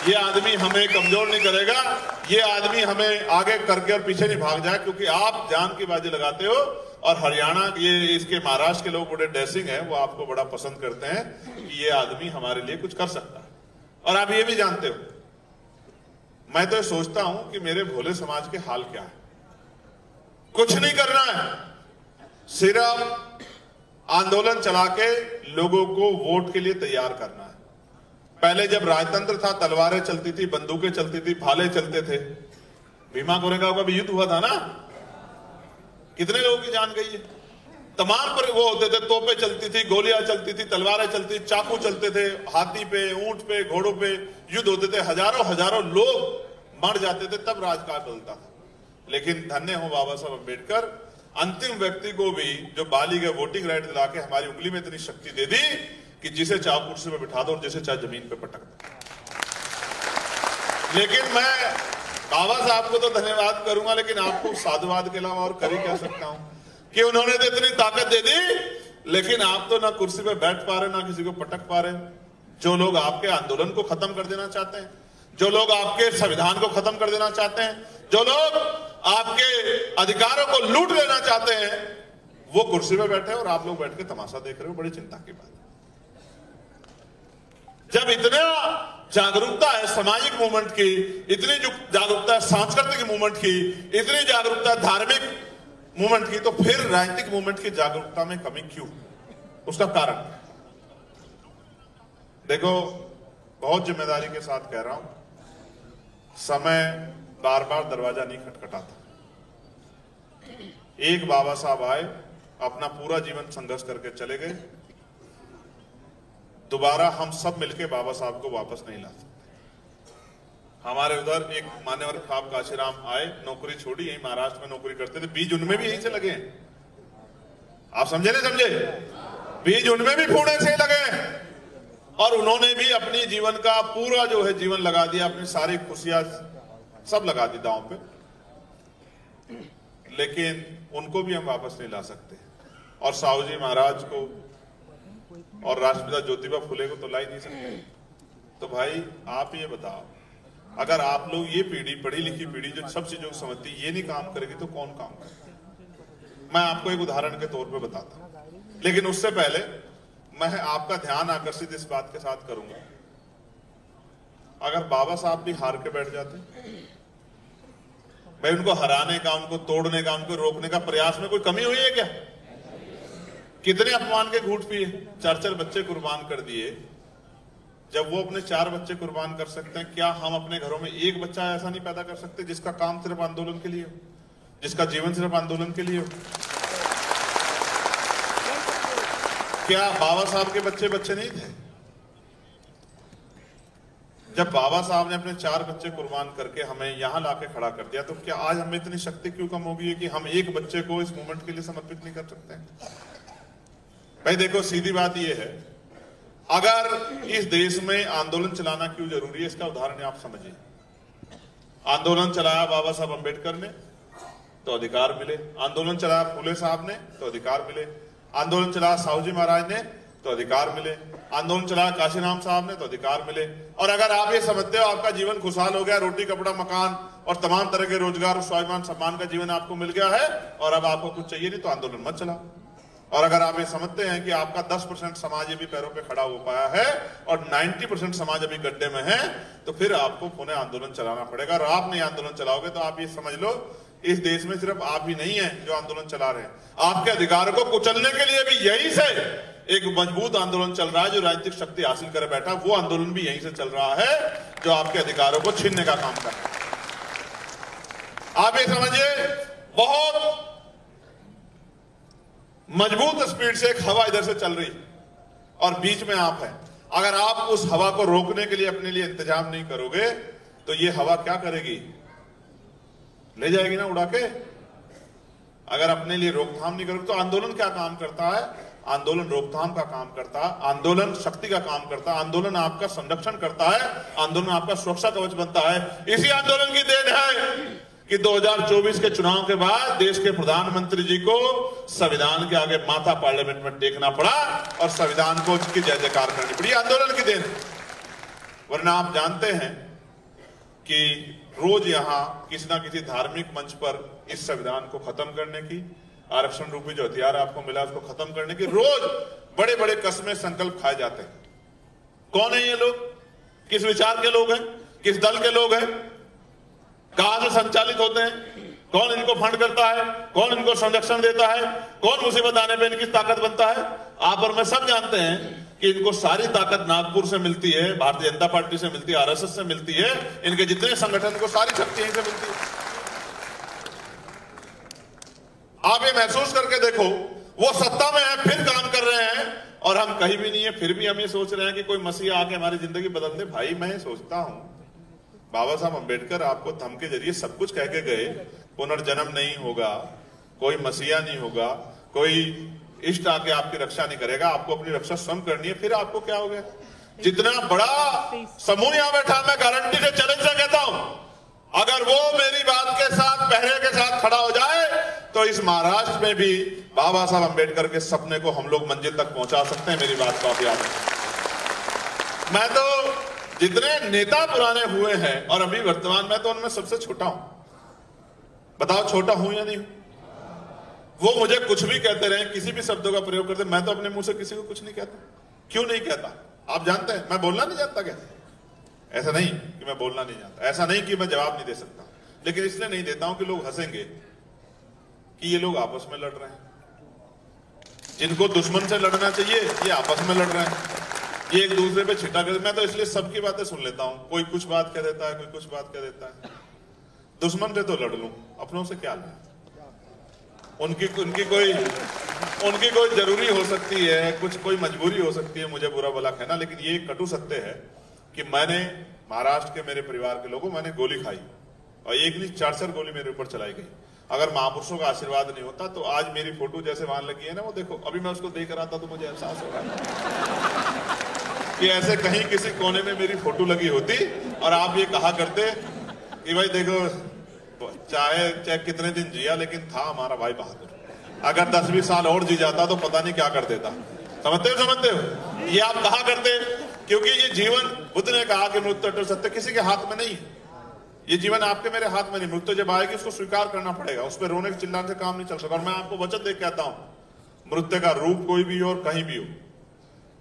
ये आदमी हमें कमजोर नहीं करेगा, ये आदमी हमें आगे करके और पीछे नहीं भाग जाए, क्योंकि आप जान की बाजी लगाते हो। और हरियाणा, ये इसके महाराष्ट्र के लोग बड़े डैशिंग हैं, वो आपको बड़ा पसंद करते हैं कि ये आदमी हमारे लिए कुछ कर सकता है। और आप ये भी जानते हो, मैं तो सोचता हूं कि मेरे भोले समाज के हाल क्या है। कुछ नहीं करना है, सिर्फ आंदोलन चला के लोगों को वोट के लिए तैयार करना है। पहले जब राजतंत्र था, तलवारें चलती थी, बंदूकें चलती थी, भाले चलते थे। भीमा कोरेगांव का भी युद्ध हुआ था ना, कितने लोगों की जान गई है। तमाम पर वो होते थे, तोपें चलती थी, गोलियां चलती थी, तलवारें चलती थी, चाकू चलते थे, हाथी पे, ऊंट पे, घोड़ों पे युद्ध होते थे, हजारों लोग मर जाते थे, तब राजकाज बदलता था। लेकिन धन्य हो बाबा साहब अम्बेडकर, अंतिम व्यक्ति को भी जो बालिग है वोटिंग राइट दिला के हमारी उंगली में इतनी शक्ति दे दी कि जिसे चाहे कुर्सी पे बिठा दो और जिसे चाहे जमीन पे पटक दो। लेकिन मैं बाबा साहब को तो धन्यवाद करूंगा, लेकिन आपको साधुवाद के अलावा और कर ही क्या सकता हूं कि उन्होंने तो इतनी ताकत दे दी लेकिन आप तो ना कुर्सी पे बैठ पा रहे, ना किसी को पटक पा रहे। जो लोग आपके आंदोलन को खत्म कर देना चाहते हैं, जो लोग आपके संविधान को खत्म कर देना चाहते हैं, जो लोग आपके अधिकारों को लूट लेना चाहते हैं, वो कुर्सी पे बैठे और आप लोग बैठ के तमाशा देख रहे हो। बड़ी चिंता की बात है। जब इतना जागरूकता है सामाजिक मूवमेंट की, इतनी जागरूकता है सांस्कृतिक मूवमेंट की, इतनी जागरूकता है धार्मिक मूवमेंट की, तो फिर राजनीतिक मूवमेंट की जागरूकता में कमी क्यों? उसका कारण देखो, बहुत जिम्मेदारी के साथ कह रहा हूं, समय बार बार दरवाजा नहीं खटखटाता। एक बाबा साहब आए, अपना पूरा जीवन संघर्ष करके चले गए। दोबारा हम सब मिलकर बाबा साहब को वापस नहीं ला सकते। हमारे उधर एक मान्यवर ख्वाब काशीराम आए, नौकरी छोड़ी, यही महाराष्ट्र में नौकरी करते थे। बीज उनमें भी यहीं से लगे हैं। आप समझे नहीं समझे? बीज उनमें भी पुणे से लगे हैं। और उन्होंने भी अपनी जीवन का पूरा जो है जीवन लगा दिया, अपनी सारी खुशियां सब लगा दी दांव पे। लेकिन उनको भी हम वापस नहीं ला सकते। और साहू जी महाराज को और राष्ट्रपिता ज्योतिबा फुले को तो ला ही नहीं सकते। तो भाई आप ये बताओ, अगर आप लोग ये पीढ़ी, पढ़ी लिखी पीढ़ी जो सब चीजों को समझती, ये नहीं काम करेगी तो कौन काम करेगा? मैं आपको एक उदाहरण के तौर पे बताता हूं, लेकिन उससे पहले मैं आपका ध्यान आकर्षित इस बात के साथ करूंगा, अगर बाबा साहब भी हार के बैठ जाते, भाई उनको हराने का, उनको तोड़ने का, उनको रोकने का प्रयास में कोई कमी हुई है क्या? कितने अपमान के घूंट पिए, 4-4 बच्चे कुर्बान कर दिए। जब वो अपने 4 बच्चे कुर्बान कर सकते हैं, क्या हम अपने घरों में एक बच्चा ऐसा नहीं पैदा कर सकते जिसका काम सिर्फ आंदोलन के लिए हो, जिसका जीवन सिर्फ आंदोलन के लिए हो? क्या बाबा साहब के बच्चे बच्चे नहीं थे? जब बाबा साहब ने अपने 4 बच्चे कुर्बान करके हमें यहां लाके खड़ा कर दिया, तो क्या आज हमें इतनी शक्ति क्यों कम होगी कि हम एक बच्चे को इस मूवमेंट के लिए समर्पित नहीं कर सकते हैं? भाई देखो, सीधी बात यह है, अगर इस देश में आंदोलन चलाना क्यों जरूरी है, इसका उदाहरण आप समझिए। आंदोलन चलाया बाबा साहब अंबेडकर ने तो अधिकार मिले, आंदोलन चलाया फूले साहब ने तो अधिकार मिले, आंदोलन चलाया साहू जी महाराज ने तो अधिकार मिले, आंदोलन चलाया काशीराम साहब ने तो अधिकार मिले। और अगर आप ये समझते हो आपका जीवन खुशहाल हो गया, रोटी कपड़ा मकान और तमाम तरह के रोजगार और स्वाभिमान सम्मान का जीवन आपको मिल गया है और अब आपको कुछ चाहिए नहीं, तो आंदोलन मत चलाओ। और अगर आप ये समझते हैं कि आपका 10% समाज अभी पैरों पे खड़ा हो पाया है और 90% समाज अभी गड्ढे में है, तो फिर आपको पुनः आंदोलन चलाना पड़ेगा। और आप नहीं आंदोलन चलाओगे तो आप ये समझ लो, इस देश में सिर्फ आप ही नहीं है जो आंदोलन चला रहे हैं, आपके अधिकारों को कुचलने के लिए भी यहीं से एक मजबूत आंदोलन चल रहा है। जो राजनीतिक शक्ति हासिल करे बैठा, वो आंदोलन भी यहीं से चल रहा है जो आपके अधिकारों को छीनने का काम कर रहा है। आप ये समझिए, बहुत मजबूत स्पीड से एक हवा इधर से चल रही है और बीच में आप हैं। अगर आप उस हवा को रोकने के लिए अपने लिए इंतजाम नहीं करोगे, तो ये हवा क्या करेगी? ले जाएगी ना उड़ा के। अगर अपने लिए रोकथाम नहीं करोगे, तो आंदोलन क्या काम करता है? आंदोलन रोकथाम का काम करता है, आंदोलन शक्ति का काम करता है, आंदोलन आपका संरक्षण करता है, आंदोलन आपका सुरक्षा कवच बनता है। इसी आंदोलन की देन है कि 2024 के चुनाव के बाद देश के प्रधानमंत्री जी को संविधान के आगे माथा पार्लियामेंट में टेकना पड़ा और संविधान को उसकी जय जयकार करनी पड़ी। आंदोलन की देन। वरना आप जानते हैं कि रोज यहां किसी ना किसी धार्मिक मंच पर इस संविधान को खत्म करने की, आरक्षण रूपी जो हथियार आपको मिला उसको खत्म करने की रोज बड़े बड़े कस्में संकल्प खाए जाते हैं। कौन है ये लोग? किस विचार के लोग हैं? किस दल के लोग हैं? कहां से संचालित होते हैं? कौन इनको फंड करता है? कौन इनको संरक्षण देता है? कौन मुसीबत आने पर इनकी ताकत बनता है? आप और मैं सब जानते हैं कि इनको सारी ताकत नागपुर से मिलती है, भारतीय जनता पार्टी से मिलती है, आरएसएस से मिलती है, इनके जितने संगठन को सारी शक्ति यहीं से मिलती है। आप ये महसूस करके देखो, वो सत्ता में है फिर काम कर रहे हैं और हम कहीं भी नहीं है, फिर भी हम ये सोच रहे हैं कि कोई मसीहा आके हमारी जिंदगी बदल दे। भाई मैं सोचता हूं, बाबा साहब अंबेडकर आपको धम के जरिए सब कुछ कह के गए, पुनर्जन्म नहीं होगा, कोई मसीहा नहीं होगा, कोई इष्ट आके आपकी रक्षा नहीं करेगा, आपको अपनी रक्षा स्वयं करनी है। फिर आपको क्या हो गया? जितना बड़ा समूह यहां बैठा, मैं गारंटी से चैलेंज से कहता हूं, अगर वो मेरी बात के साथ, पहरे के साथ खड़ा हो जाए तो इस महाराष्ट्र में भी बाबा साहब अंबेडकर के सपने को हम लोग मंजिल तक पहुंचा सकते हैं। मेरी बात को आप याद रखें। मैं तो जितने नेता पुराने हुए हैं और अभी वर्तमान में, तो उनमें सबसे छोटा हूं। बताओ छोटा हूं या नहीं हूं? वो मुझे कुछ भी कहते रहे, किसी भी शब्दों का प्रयोग करते, मैं तो अपने मुंह से किसी को कुछ नहीं कहता। क्यों नहीं कहता? आप जानते हैं, मैं बोलना नहीं जानता क्या? ऐसा नहीं कि मैं बोलना नहीं जानता, ऐसा नहीं कि मैं जवाब नहीं दे सकता, लेकिन इसलिए नहीं देता हूं कि लोग हंसेंगे कि ये लोग आपस में लड़ रहे हैं। जिनको दुश्मन से लड़ना चाहिए ये आपस में लड़ रहे हैं, ये एक दूसरे पे छिटा कर। मैं तो इसलिए सबकी बातें सुन लेता हूं। कोई कुछ बात कह देता है, कोई कुछ बात कह देता है। दुश्मन से तो लड़ लूं, अपनों से क्या लड़ूं? उनकी कोई जरूरी हो सकती है, कुछ कोई मजबूरी हो सकती है मुझे बुरा भला कहना, लेकिन ये कटु सत्य है कि मैंने महाराष्ट्र के मेरे परिवार के लोगों, मैंने गोली खाई और एक नहीं 4 गोली मेरे ऊपर चलाई गई। अगर महापुरुषों का आशीर्वाद नहीं होता तो आज मेरी फोटो जैसे वहां लगी है ना, वो देखो, अभी मैं उसको देख रहा था तो मुझे एहसास हो रहा है कि ऐसे कहीं किसी कोने में मेरी फोटो लगी होती और आप ये कहा करते कि भाई देखो, चाहे कितने दिन जिया लेकिन था हमारा भाई बहादुर। अगर 10-20 साल और जी जाता तो पता नहीं क्या कर देता। समझते हो? ये आप कहा करते, क्योंकि ये जीवन, बुद्ध ने कहा कि मृत्यु अटल सत्य किसी के हाथ में नहीं है। ये जीवन आपके मेरे हाथ में नहीं। मृत्यु जब आएगी उसको स्वीकार करना पड़ेगा, उस पर रोने चिल्लाने से काम नहीं चल सकता। और मैं आपको वचन दे के कहता हूं, मृत्यु का रूप कोई भी हो और कहीं भी हो,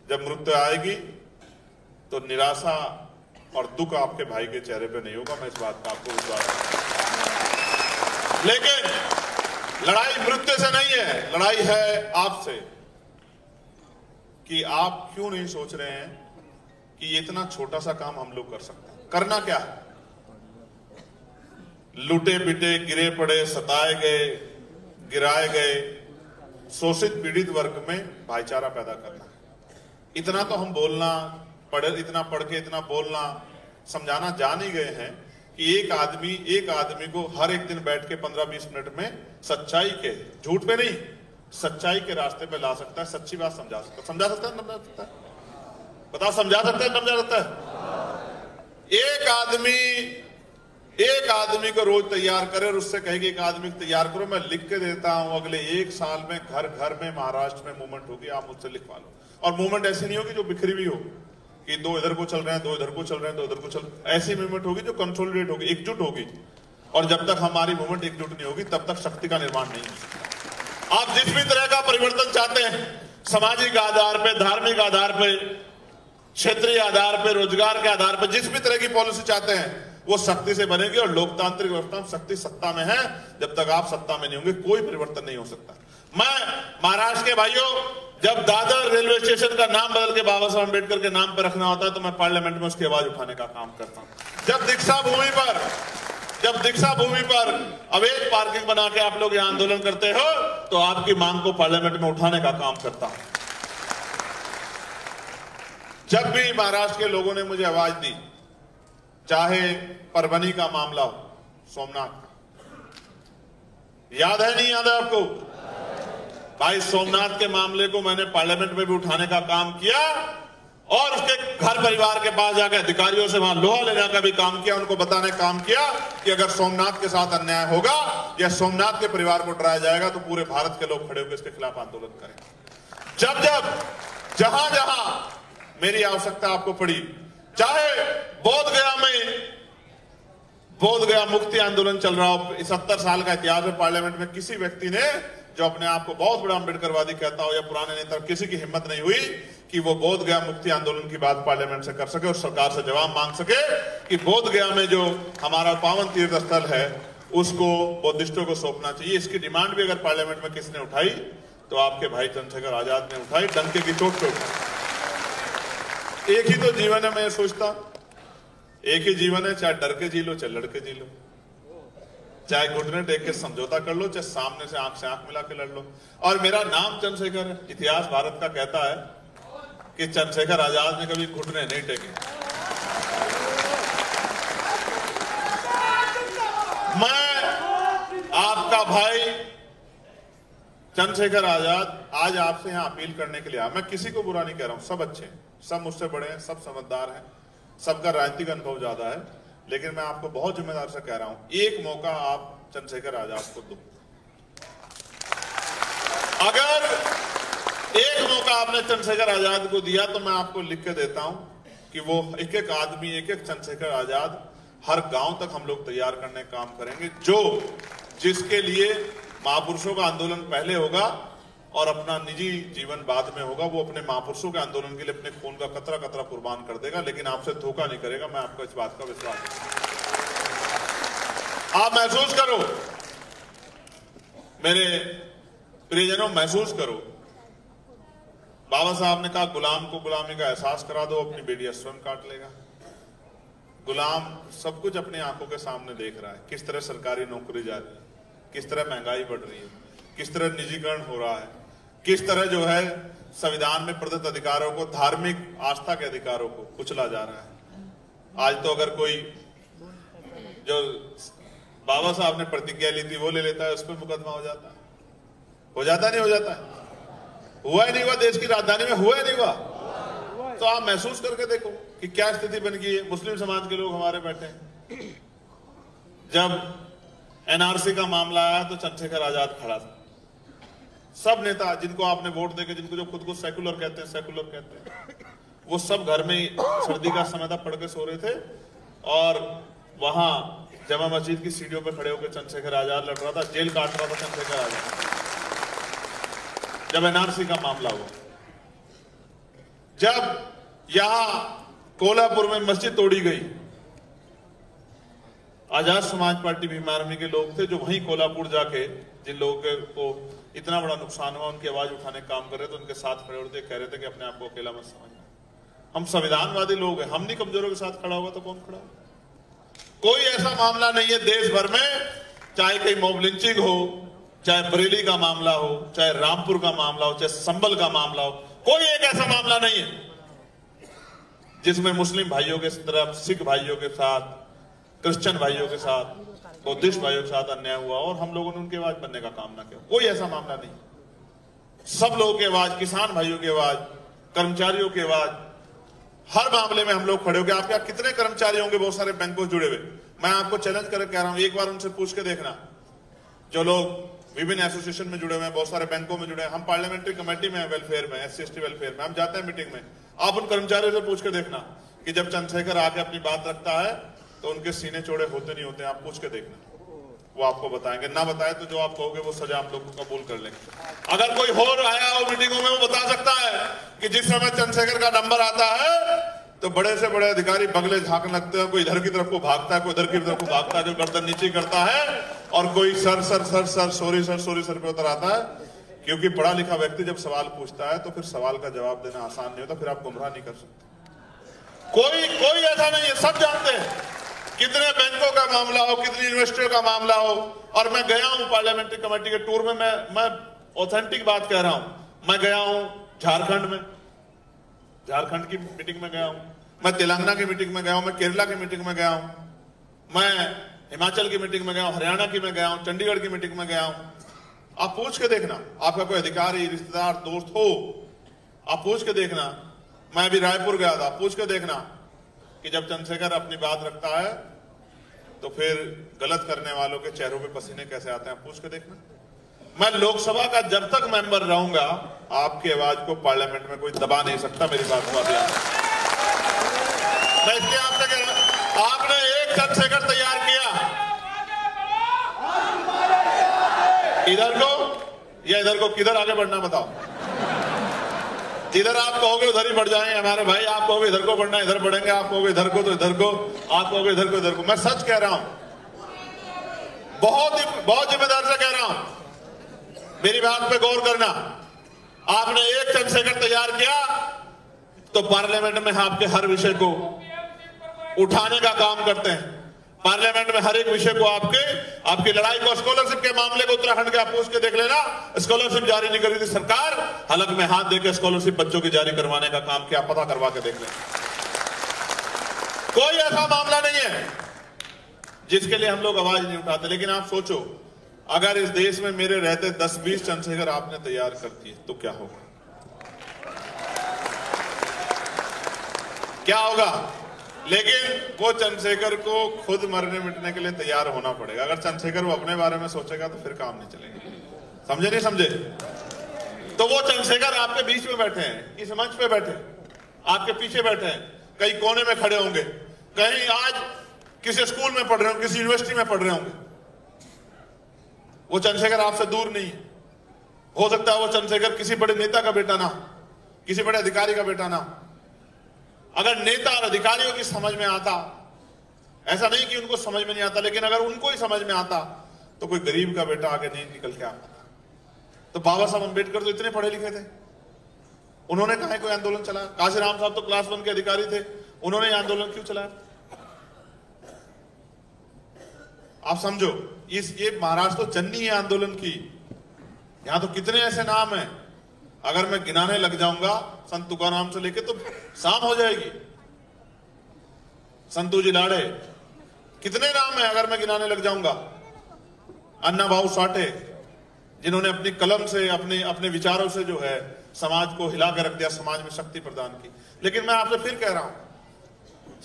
जब मृत्यु आएगी तो निराशा और दुख आपके भाई के चेहरे पे नहीं होगा। मैं इस बात का आपको विश्वास। लेकिन लड़ाई मृत्यु से नहीं है, लड़ाई है आपसे कि आप क्यों नहीं सोच रहे हैं कि इतना छोटा सा काम हम लोग कर सकते हैं। करना क्या है? लूटे पिटे, गिरे पड़े, सताए गए, गिराए गए, शोषित पीड़ित वर्ग में भाईचारा पैदा करना है। इतना तो हम बोलना पढ़े, इतना पढ़ के इतना बोलना समझाना जान ही गए हैं कि एक आदमी को हर एक दिन बैठ के 15-20 मिनट में सच्चाई के, झूठ पे नहीं, सच्चाई के रास्ते पे ला सकता है, सच्ची बात समझा सकता है। समझा सकता है, समझा सकता है? बताओ, समझा सकता है, समझा सकता है? एक आदमी को रोज तैयार करे और उससे कहे कि एक आदमी को तैयार करो, मैं लिख के देता हूं अगले 1 साल में घर घर में महाराष्ट्र में मूवमेंट होगी, आप मुझसे लिखवा लो। और मूवमेंट ऐसी नहीं होगी जो बिखरी हुई हो कि 2 इधर को चल रहे हैं, 2 इधर को चल रहे हैं, 2 इधर को चल, ऐसी मूवमेंट होगी जो कंसोलिडेट होगी, एकजुट होगी। और जब तक हमारी मूवमेंट एकजुट नहीं होगी तब तक शक्ति का निर्माण नहीं हो सकता। आप जिस भी तरह का परिवर्तन चाहते हैं, सामाजिक आधार पे, धार्मिक आधार पे, क्षेत्रीय आधार पे, रोजगार के आधार पे, जिस भी तरह की पॉलिसी चाहते हैं वो शक्ति से बनेगी। और लोकतांत्रिक व्यवस्था में शक्ति सत्ता में है, जब तक आप सत्ता में नहीं होंगे कोई परिवर्तन नहीं हो सकता। मैं महाराष्ट्र के भाइयों, जब दादर रेलवे स्टेशन का नाम बदल के बाबा साहब अम्बेडकर के नाम पर रखना होता है तो मैं पार्लियामेंट में उसकी आवाज उठाने का काम करता हूं। जब दीक्षा भूमि पर अवैध पार्किंग बना के आप लोग यहां आंदोलन करते हो तो आपकी मांग को पार्लियामेंट में उठाने का काम करता हूं। जब भी महाराष्ट्र के लोगों ने मुझे आवाज दी, चाहे परभनी का मामला हो, सोमनाथ, याद है नहीं याद है आपको? भाई सोमनाथ के मामले को मैंने पार्लियामेंट में भी उठाने का काम किया और उसके घर परिवार के पास जाकर अधिकारियों से वहां लोहा लेने का भी काम किया, उनको बताने का काम किया कि अगर सोमनाथ के साथ अन्याय होगा या सोमनाथ के परिवार को डराया जाएगा तो पूरे भारत के लोग खड़े होकर इसके खिलाफ आंदोलन करें। जहां मेरी आवश्यकता आपको पड़ी, चाहे बोध गया मुक्ति आंदोलन चल रहा हो, 70 साल का इतिहास है पार्लियामेंट में, किसी व्यक्ति ने जो अपने आप को बहुत बड़ा अम्बेडकरवादी कहता हो या पुराने नेता, किसी की हिम्मत नहीं हुई कि वो बोध गया मुक्ति आंदोलन की बात पार्लियामेंट से कर सके और सरकार से जवाब मांग सके कि बोध गया में जो हमारा पावन तीर्थ स्थल है उसको बौद्धिस्टों को सौंपना चाहिए। इसकी डिमांड भी अगर पार्लियामेंट में किसी ने उठाई तो आपके भाई चंद्रशेखर आजाद ने उठाई, डंके की चोट पे उठाई। एक ही तो जीवन है, मैं सोचता एक ही जीवन है, चाहे डर के जी लो चाहे लड़के जी लो, चाहे घुटने टेक के समझौता कर लो, चाहे सामने से आंख मिला के लड़ लो। और मेरा नाम चंद्रशेखर है, इतिहास भारत का कहता है कि चंद्रशेखर आजाद ने कभी घुटने नहीं टेके। मैं आपका भाई चंद्रशेखर आजाद आज आपसे यहां अपील करने के लिए आया। मैं किसी को बुरा नहीं कह रहा हूं, सब अच्छे हैं, सब मुझसे बड़े हैं, सब समझदार हैं, सबका राजनीतिक अनुभव ज्यादा है, लेकिन मैं आपको बहुत जिम्मेदार से कह रहा हूं, एक मौका आप चंद्रशेखर आजाद को दो। अगर एक मौका आपने चंद्रशेखर आजाद को दिया तो मैं आपको लिख के देता हूं कि वो एक एक आदमी, एक एक चंद्रशेखर आजाद हर गांव तक हम लोग तैयार करने का काम करेंगे, जिसके लिए महापुरुषों का आंदोलन पहले होगा और अपना निजी जीवन बाद में होगा। वो अपने महापुरुषों के आंदोलन के लिए अपने खून का कतरा कतरा कुर्बान कर देगा, लेकिन आपसे धोखा नहीं करेगा। मैं आपको इस बात का विश्वास है। आप महसूस करो मेरे प्रियजनों, महसूस करो। बाबा साहब ने कहा गुलाम को गुलामी का एहसास करा दो, अपनी बेड़ी स्वयं काट लेगा। गुलाम सब कुछ अपनी आंखों के सामने देख रहा है, किस तरह सरकारी नौकरी जा रही है, किस तरह महंगाई बढ़ रही है, किस तरह निजीकरण हो रहा है, किस तरह जो है संविधान में प्रदत्त अधिकारों को, धार्मिक आस्था के अधिकारों को कुचला जा रहा है। आज तो अगर कोई जो बाबा साहब ने प्रतिज्ञा ली थी वो ले लेता है, उस पर मुकदमा हो जाता है। हो जाता नहीं हो जाता है? हुआ ही नहीं हुआ, देश की राजधानी में हुआ ही नहीं हुआ। तो आप महसूस करके देखो कि क्या स्थिति बन गई है। मुस्लिम समाज के लोग हमारे बैठे हैं। जब एनआरसी का मामला आया तो चंद्रशेखर आजाद खड़ा था। सब नेता जिनको आपने वोट देके, जिनको जो खुद को सेकुलर कहते हैं, वो सब घर में सर्दी का समय था, पड़ के सो रहे थे और वहां जमा मस्जिद की सीढ़ियों पर खड़े होकर चंद्रशेखर आजाद लड़ रहा था, जेल काट रहा था चंद्रशेखर आजाद। जब एनआरसी का मामला हुआ, जब यहां कोल्हापुर में मस्जिद तोड़ी गई, आजाद समाज पार्टी भीम आर्मी के लोग थे जो वहीं कोल्हापुर जाके जिन लोगों को इतना बड़ा नुकसान हुआ उनकी आवाज उठाने का काम कर रहे थे, उनके साथ खड़े होते कह रहे थे कि अपने आप को अकेला मत समझना, हम संविधानवादी लोग हैं, हम नहीं कमजोरों के साथ खड़ा हुआ तो कौन खड़ा होगा। कोई ऐसा मामला नहीं है देश भर में, चाहे कहीं मॉब लिंचिंग हो, चाहे बरेली का मामला हो, चाहे रामपुर का मामला हो, चाहे संभल का मामला हो, कोई एक ऐसा मामला नहीं है जिसमें मुस्लिम भाइयों के तरफ, सिख भाइयों के साथ, क्रिश्चियन भाइयों के साथ, बुद्धिस्ट भाइयों के साथ अन्याय हुआ और हम लोगों ने उनकी आवाज बनने का काम ना किया। कोई ऐसा मामला नहीं। सब लोगों की आवाज, किसान भाइयों की आवाज, कर्मचारियों की आवाज, हर मामले में हम लोग खड़े हो गए। आपके यहाँ कितने कर्मचारी होंगे बहुत सारे बैंकों से जुड़े हुए? मैं आपको चैलेंज करके कह रहा हूं, एक बार उनसे पूछ के देखना, जो लोग विभिन्न एसोसिएशन में जुड़े हुए हैं, बहुत सारे बैंकों में जुड़े हैं, हम पार्लियामेंट्री कमेटी में, वेलफेयर में, SC/ST वेलफेयर में हम जाते हैं मीटिंग में। आप उन कर्मचारियों से पूछ के देखना कि जब चंद्रशेखर आके अपनी बात रखता है तो उनके सीने चौड़े होते नहीं होते। आप पूछ के देखना, वो आपको बताएंगे। ना बताए तो जो आप कहोगे वो सजा हम लोग को कबूल कर लेंगे। अगर कोई और आया हो मीटिंगों में, वो बता सकता है कि जिस समय चंद्रशेखर का नंबर आता है तो बड़े से बड़े अधिकारी बगले झांकने लगते हैं, कोई इधर की तरफ को भागता है, कोई इधर की तरफ को भागता है, जो गर्दन नीचे करता है, और कोई sir sir sir sir sorry sir पे उतर आता है। क्योंकि पढ़ा लिखा व्यक्ति जब सवाल पूछता है तो फिर सवाल का जवाब देना आसान नहीं होता, फिर आप गुमराह नहीं कर सकते। कोई ऐसा नहीं है, सब जानते हैं। कितने बैंकों का मामला हो, कितनी यूनिवर्सिटियों का मामला हो, और मैं गया हूं पार्लियामेंट्री कमेटी के टूर में, मैं ऑथेंटिक बात कह रहा हूं। मैं गया हूं झारखंड में, झारखंड की मीटिंग में गया हूं, मैं तेलंगाना की मीटिंग में गया हूं, मैं केरला की मीटिंग में गया हूं, मैं हिमाचल की मीटिंग में गया हूं, हरियाणा की में गया हूं, चंडीगढ़ की मीटिंग में गया हूं। आप पूछ के देखना, आपका कोई अधिकारी, रिश्तेदार, दोस्त हो, आप पूछ के देखना। मैं अभी रायपुर गया था, पूछ के देखना कि जब चंद्रशेखर अपनी बात रखता है तो फिर गलत करने वालों के चेहरों पे पसीने कैसे आते हैं, पूछ के देखना। मैं लोकसभा का जब तक मेंबर रहूंगा, आपकी आवाज को पार्लियामेंट में कोई दबा नहीं सकता। मेरी बात को मैं इसलिए आपसे कह रहा हूं, आपने एक चंद्रशेखर तैयार किया, इधर को या इधर को, किधर आगे बढ़ना बताओ। इधर आप कहोगे उधर ही बढ़ जाएंगे हमारे भाई, आप कहोगे इधर को बढ़ना, इधर बढ़ेंगे, आप कहोगे इधर को तो इधर को, आप कहोगे इधर को इधर को। मैं सच कह रहा हूं, बहुत जिम्मेदार से कह रहा हूं, मेरी बात पे गौर करना। आपने एक चंद्रशेखर तैयार किया तो पार्लियामेंट में आपके हर विषय को उठाने का काम करते हैं। पार्लियामेंट में हर एक विषय को आपकी लड़ाई को, स्कॉलरशिप के मामले को उत्तराखंड के आप पूछ के देख लेना, स्कॉलरशिप जारी नहीं करी थी सरकार, हलक में हाथ देकर स्कॉलरशिप बच्चों की जारी करवाने का काम किया, पता करवा के देख लेना। कोई ऐसा मामला नहीं है जिसके लिए हम लोग आवाज नहीं उठाते। लेकिन आप सोचो, अगर इस देश में मेरे रहते 10-20 चंद्रशेखर आपने तैयार कर दिए तो क्या होगा, क्या होगा। लेकिन वो चंद्रशेखर को खुद मरने मिटने के लिए तैयार होना पड़ेगा। अगर चंद्रशेखर वो अपने बारे में सोचेगा तो फिर काम नहीं चलेगा। समझे नहीं समझे? तो वो चंद्रशेखर आपके बीच में बैठे हैं, इस मंच पे बैठे, आपके पीछे बैठे हैं, कहीं कोने में खड़े होंगे, कहीं आज किसी स्कूल में पढ़ रहे होंगे, किसी यूनिवर्सिटी में पढ़ रहे होंगे। वो चंद्रशेखर आपसे दूर नहीं है। हो सकता है वो चंद्रशेखर किसी बड़े नेता का बेटा ना, किसी बड़े अधिकारी का बेटा ना। अगर नेता और अधिकारियों की समझ में आता, ऐसा नहीं कि उनको समझ में नहीं आता, लेकिन अगर उनको ही समझ में आता तो कोई गरीब का बेटा आगे नहीं निकल के आता। तो बाबा साहब अम्बेडकर तो इतने पढ़े लिखे थे, उन्होंने कहा कोई आंदोलन चलाया? काशीराम साहब तो क्लास 1 के अधिकारी थे, उन्होंने ये आंदोलन क्यों चलाया? आप समझो, ये महाराष्ट्र तो जननी है आंदोलन की। यहां तो कितने ऐसे नाम हैं, अगर मैं गिनाने लग जाऊंगा संत तुकाराम से लेके तो शाम हो जाएगी। संतू जी लाड़े, कितने नाम है अगर मैं गिनाने लग जाऊंगा। अन्ना भाऊ साठे, जिन्होंने अपनी कलम से, अपने विचारों से जो है समाज को हिला कर रख दिया, समाज में शक्ति प्रदान की। लेकिन मैं आपसे फिर कह रहा हूं,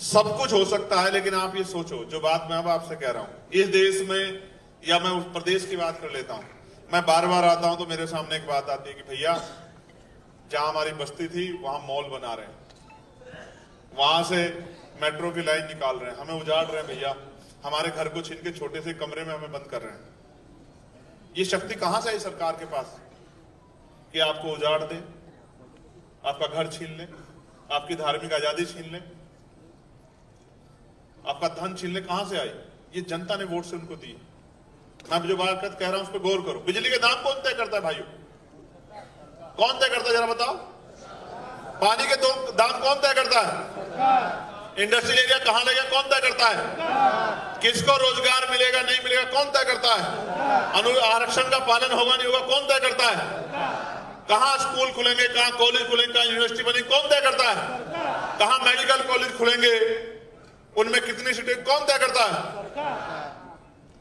सब कुछ हो सकता है, लेकिन आप ये सोचो, जो बात मैं अब आपसे कह रहा हूं, इस देश में, या मैं उस प्रदेश की बात कर लेता हूं, मैं बार बार आता हूं तो मेरे सामने एक बात आती है कि भैया जहां हमारी बस्ती थी वहां मॉल बना रहे हैं, वहां से मेट्रो की लाइन निकाल रहे हैं, हमें उजाड़ रहे हैं भैया, हमारे घर को छीन के छोटे से कमरे में हमें बंद कर रहे हैं। ये शक्ति कहां से आई सरकार के पास कि आपको उजाड़ दे, आपका घर छीन ले, आपकी धार्मिक आजादी छीन ले, आपका धन छीन ले? कहां से आई? ये जनता ने वोट से उनको दी। मैं जो बात कह रहा हूं उस पर गौर करो। बिजली के दाम कौन तय करता है भाइयों? कौन तय करता है जरा बताओ? पानी के दाम कौन तय करता है? इंडस्ट्रियल एरिया कहां लगेगा कौन तय करता है? किसको रोजगार मिलेगा नहीं मिलेगा कौन तय करता है? आरक्षण का पालन होगा नहीं होगा कौन तय करता है? कहां स्कूल खुलेंगे, कहां कॉलेज खुलेंगे, कहां यूनिवर्सिटी बनेगी कौन तय करता है? कहां मेडिकल कॉलेज खुलेंगे, उनमें कितनी सीटें कौन तय करता है?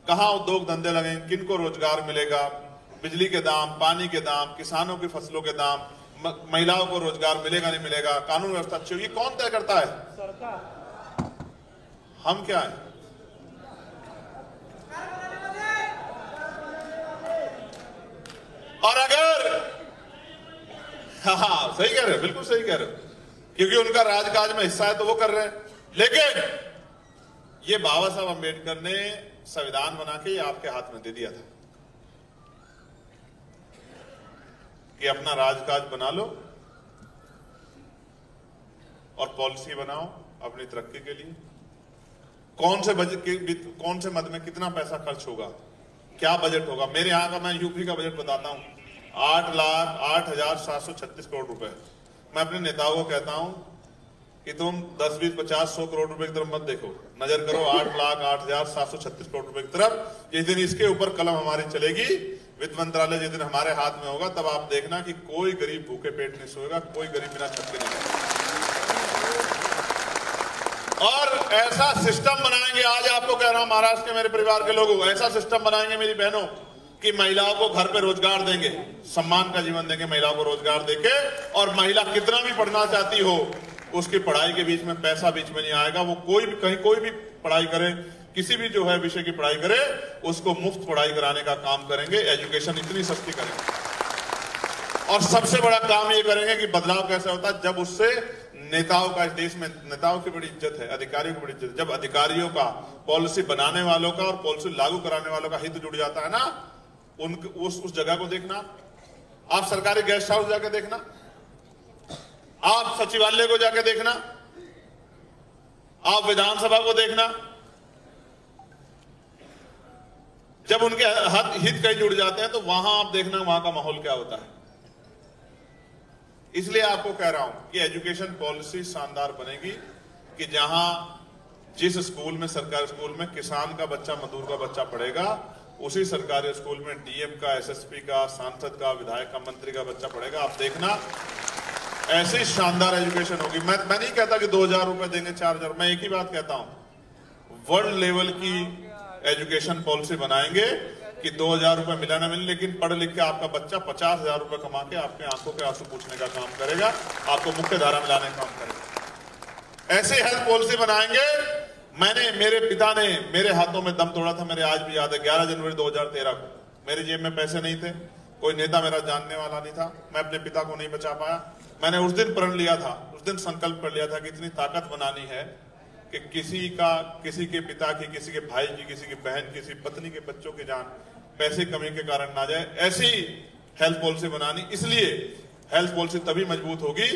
कहां उद्योग धंधे लगेंगे, किनको रोजगार मिलेगा, बिजली के दाम, पानी के दाम, किसानों की फसलों के दाम, महिलाओं को रोजगार मिलेगा नहीं मिलेगा, कानून व्यवस्था अच्छी होगी, कौन तय करता है? सरकार। हम क्या है? और अगर हाँ सही कह रहे हो, बिल्कुल सही कह रहे हो, क्योंकि उनका राजकाज में हिस्सा है तो वो कर रहे हैं। लेकिन ये बाबा साहब अम्बेडकर ने संविधान बना के आपके हाथ में दे दिया था कि अपना राजकाज बना लो और पॉलिसी बनाओ अपनी तरक्की के लिए। कौन से मद में कितना पैसा खर्च होगा, क्या बजट होगा। मेरे यहां का, मैं यूपी का बजट बताता हूं, 8,08,736 करोड़ रुपए। मैं अपने नेताओं को कहता हूं कि तुम 10, 20, 50, 100 करोड़ रुपए की तरफ मत देखो, नजर करो 8,08,736 करोड़ रुपए की तरफ। जिस दिन इसके ऊपर कलम हमारी चलेगी, वित्त मंत्रालय जिस दिन हमारे हाथ में होगा, तब आप देखना कि कोई गरीब भूखे पेट नहीं सोएगा, कोई गरीब बिना छत के नहीं सोएगा। और ऐसा सिस्टम बनाएंगे, आज आपको कह रहा हूं महाराष्ट्र के मेरे परिवार के लोगों, ऐसा सिस्टम बनाएंगे मेरी बहनों कि महिलाओं को घर पे रोजगार देंगे, सम्मान का जीवन देंगे महिलाओं को रोजगार देके। और महिला कितना भी पढ़ना चाहती हो, उसकी पढ़ाई के बीच में पैसा बीच में नहीं आएगा। वो कोई भी, कहीं कोई भी पढ़ाई करे, किसी भी जो है विषय की पढ़ाई करे, उसको मुफ्त पढ़ाई कराने का काम करेंगे। एजुकेशन इतनी सस्ती करेंगे। और सबसे बड़ा काम ये करेंगे कि बदलाव कैसे होता है, जब उससे नेताओं का, इस देश में नेताओं की बड़ी इज्जत है, अधिकारियों की बड़ी इज्जत है। जब अधिकारियों का, पॉलिसी बनाने वालों का और पॉलिसी लागू कराने वालों का हित जुड़ जाता है ना, उस जगह को देखना। आप सरकारी गेस्ट हाउस जाके देखना, आप सचिवालय को जाके देखना, आप विधानसभा को देखना। जब उनके हित कहीं जुड़ जाते हैं तो वहां आप देखना वहां का माहौल क्या होता है। इसलिए आपको कह रहा हूं कि एजुकेशन पॉलिसी शानदार बनेगी कि जहां जिस स्कूल में, सरकारी स्कूल में किसान का बच्चा, मजदूर का बच्चा पढ़ेगा, उसी सरकारी स्कूल में डीएम का, एसएसपी का, सांसद का, विधायक का, मंत्री का बच्चा पढ़ेगा। आप देखना ऐसी शानदार एजुकेशन होगी। मैं नहीं कहता कि 2,000 रुपए देंगे, 4,000। मैं एक ही बात कहता हूं, वर्ल्ड लेवल की एजुकेशन पॉलिसी बनाएंगे कि 2,000 रुपए मिला ना मिले, लेकिन पढ़ लिख के आपका बच्चा 50,000 रुपए कमा के आपके आंखों के आंसू पूछने का काम करेगा, आपको मुख्य धारा में लाने का काम करेगा। ऐसे हेल्थ पॉलिसी बनाएंगे। मेरे पिता ने मेरे हाथों में दम तोड़ा था, मेरे आज भी याद है। 11 जनवरी 2013 को मेरी जेब में पैसे नहीं थे, कोई नेता मेरा जानने वाला नहीं था, मैं अपने पिता को नहीं बचा पाया। मैंने उस दिन प्रण लिया था, उस दिन संकल्प कर लिया था कि इतनी ताकत बनानी है कि किसी के पिता की, किसी के भाई की, किसी की बहन, किसी पत्नी के बच्चों की जान पैसे कमी के कारण ना जाए। ऐसी हेल्थ पॉलिसी बनानी। इसलिए हेल्थ पॉलिसी तभी मजबूत होगी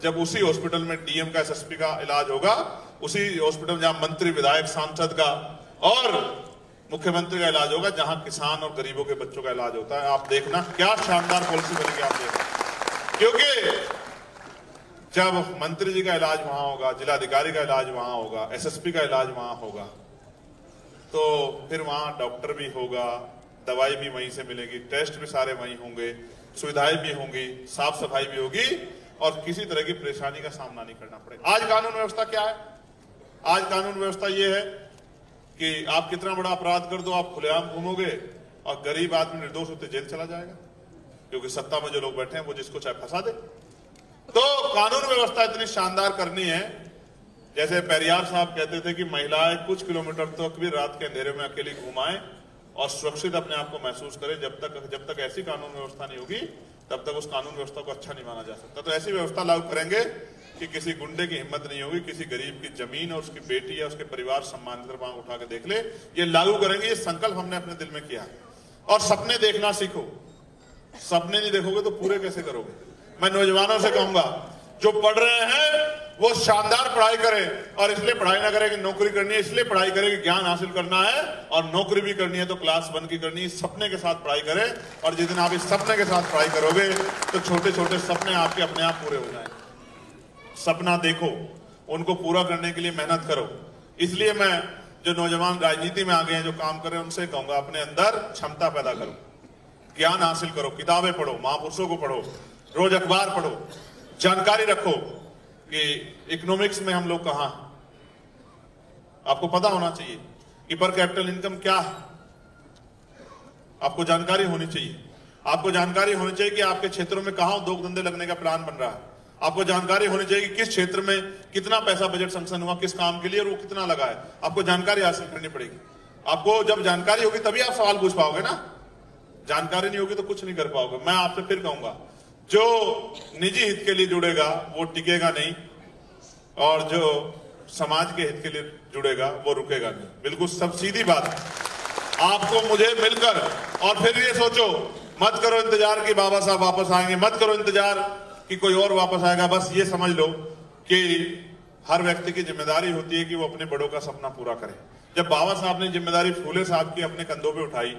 जब उसी हॉस्पिटल में डीएम का, एसएसपी का इलाज होगा, उसी हॉस्पिटल जहां मंत्री, विधायक, सांसद का और मुख्यमंत्री का इलाज होगा, जहां किसान और गरीबों के बच्चों का इलाज होता है। आप देखना क्या शानदार पॉलिसी बनेगी, आप देखना। क्योंकि जब मंत्री जी का इलाज वहां होगा, जिलाधिकारी का इलाज वहां होगा, एसएसपी का इलाज वहां होगा, तो फिर वहां डॉक्टर भी होगा, दवाई भी वहीं से मिलेगी, टेस्ट भी सारे वहीं होंगे, सुविधाएं भी होंगी, साफ सफाई भी होगी और किसी तरह की परेशानी का सामना नहीं करना पड़ेगा। आज कानून व्यवस्था क्या है? आज कानून व्यवस्था ये है कि आप कितना बड़ा अपराध कर दो, आप खुलेआम घूमोगे और गरीब आदमी निर्दोष होते जेल चला जाएगा, क्योंकि सत्ता में जो लोग बैठे हैं वो जिसको चाहे फंसा दे। तो कानून व्यवस्था इतनी शानदार करनी है, जैसे पेरियार साहब कहते थे कि महिलाएं कुछ किलोमीटर तक भी रात के अंधेरे में अकेली घुमाएं और सुरक्षित अपने आप को महसूस करें। जब तक ऐसी कानून व्यवस्था नहीं होगी तब तक उस कानून व्यवस्था को अच्छा नहीं माना जा सकता। तो ऐसी व्यवस्था लागू करेंगे कि किसी गुंडे की हिम्मत नहीं होगी, किसी गरीब की जमीन और उसकी बेटी या उसके परिवार सम्मानित मांग उठा के देख ले। ये लागू करेंगे, ये संकल्प हमने अपने दिल में किया। और सपने देखना सीखो। सपने नहीं देखोगे तो पूरे कैसे करोगे? मैं नौजवानों से कहूंगा, जो पढ़ रहे हैं वो शानदार पढ़ाई करें, और इसलिए पढ़ाई ना करें कि नौकरी करनी है, इसलिए पढ़ाई करें कि ज्ञान हासिल करना है, और नौकरी भी करनी है तो क्लास 1 की करनी है। सपने के साथ पढ़ाई करें, और जिस दिन आप इस सपने के साथ पढ़ाई करोगे तो छोटे छोटे सपने आपके अपने आप पूरे हो जाएंगे। सपना देखो, उनको पूरा करने के लिए मेहनत करो। इसलिए मैं जो नौजवान राजनीति में आ गए हैं, जो काम कर रहे हैं, उनसे कहूंगा अपने अंदर क्षमता पैदा करो, ज्ञान हासिल करो, किताबें पढ़ो, महापुरुषों को पढ़ो, रोज अखबार पढ़ो, जानकारी रखो कि इकोनॉमिक्स में हम लोग कहां। आपको पता होना चाहिए कि पर कैपिटल इनकम क्या है, आपको जानकारी होनी चाहिए। आपको जानकारी होनी चाहिए कि आपके क्षेत्रों में कहां उद्योग धंधे लगने का प्लान बन रहा है। आपको जानकारी होनी चाहिए कि किस क्षेत्र में कितना पैसा बजट सैंक्शन हुआ, किस काम के लिए, और वो कितना लगा है। आपको जानकारी हासिल करनी पड़ेगी। आपको जब जानकारी होगी तभी आप सवाल पूछ पाओगे ना। जानकारी नहीं होगी तो कुछ नहीं कर पाओगे। मैं आपसे फिर कहूंगा, जो निजी हित के लिए जुड़ेगा वो टिकेगा नहीं, और जो समाज के हित के लिए जुड़ेगा वो रुकेगा नहीं। बिल्कुल सब सीधी बात है। आपको मुझे मिलकर, और फिर ये सोचो, मत करो इंतजार कि बाबा साहब वापस आएंगे, मत करो इंतजार कि कोई और वापस आएगा। बस ये समझ लो कि हर व्यक्ति की जिम्मेदारी होती है कि वो अपने बड़ों का सपना पूरा करे। जब बाबा साहब ने जिम्मेदारी फूले साहब की अपने कंधों पे उठाई,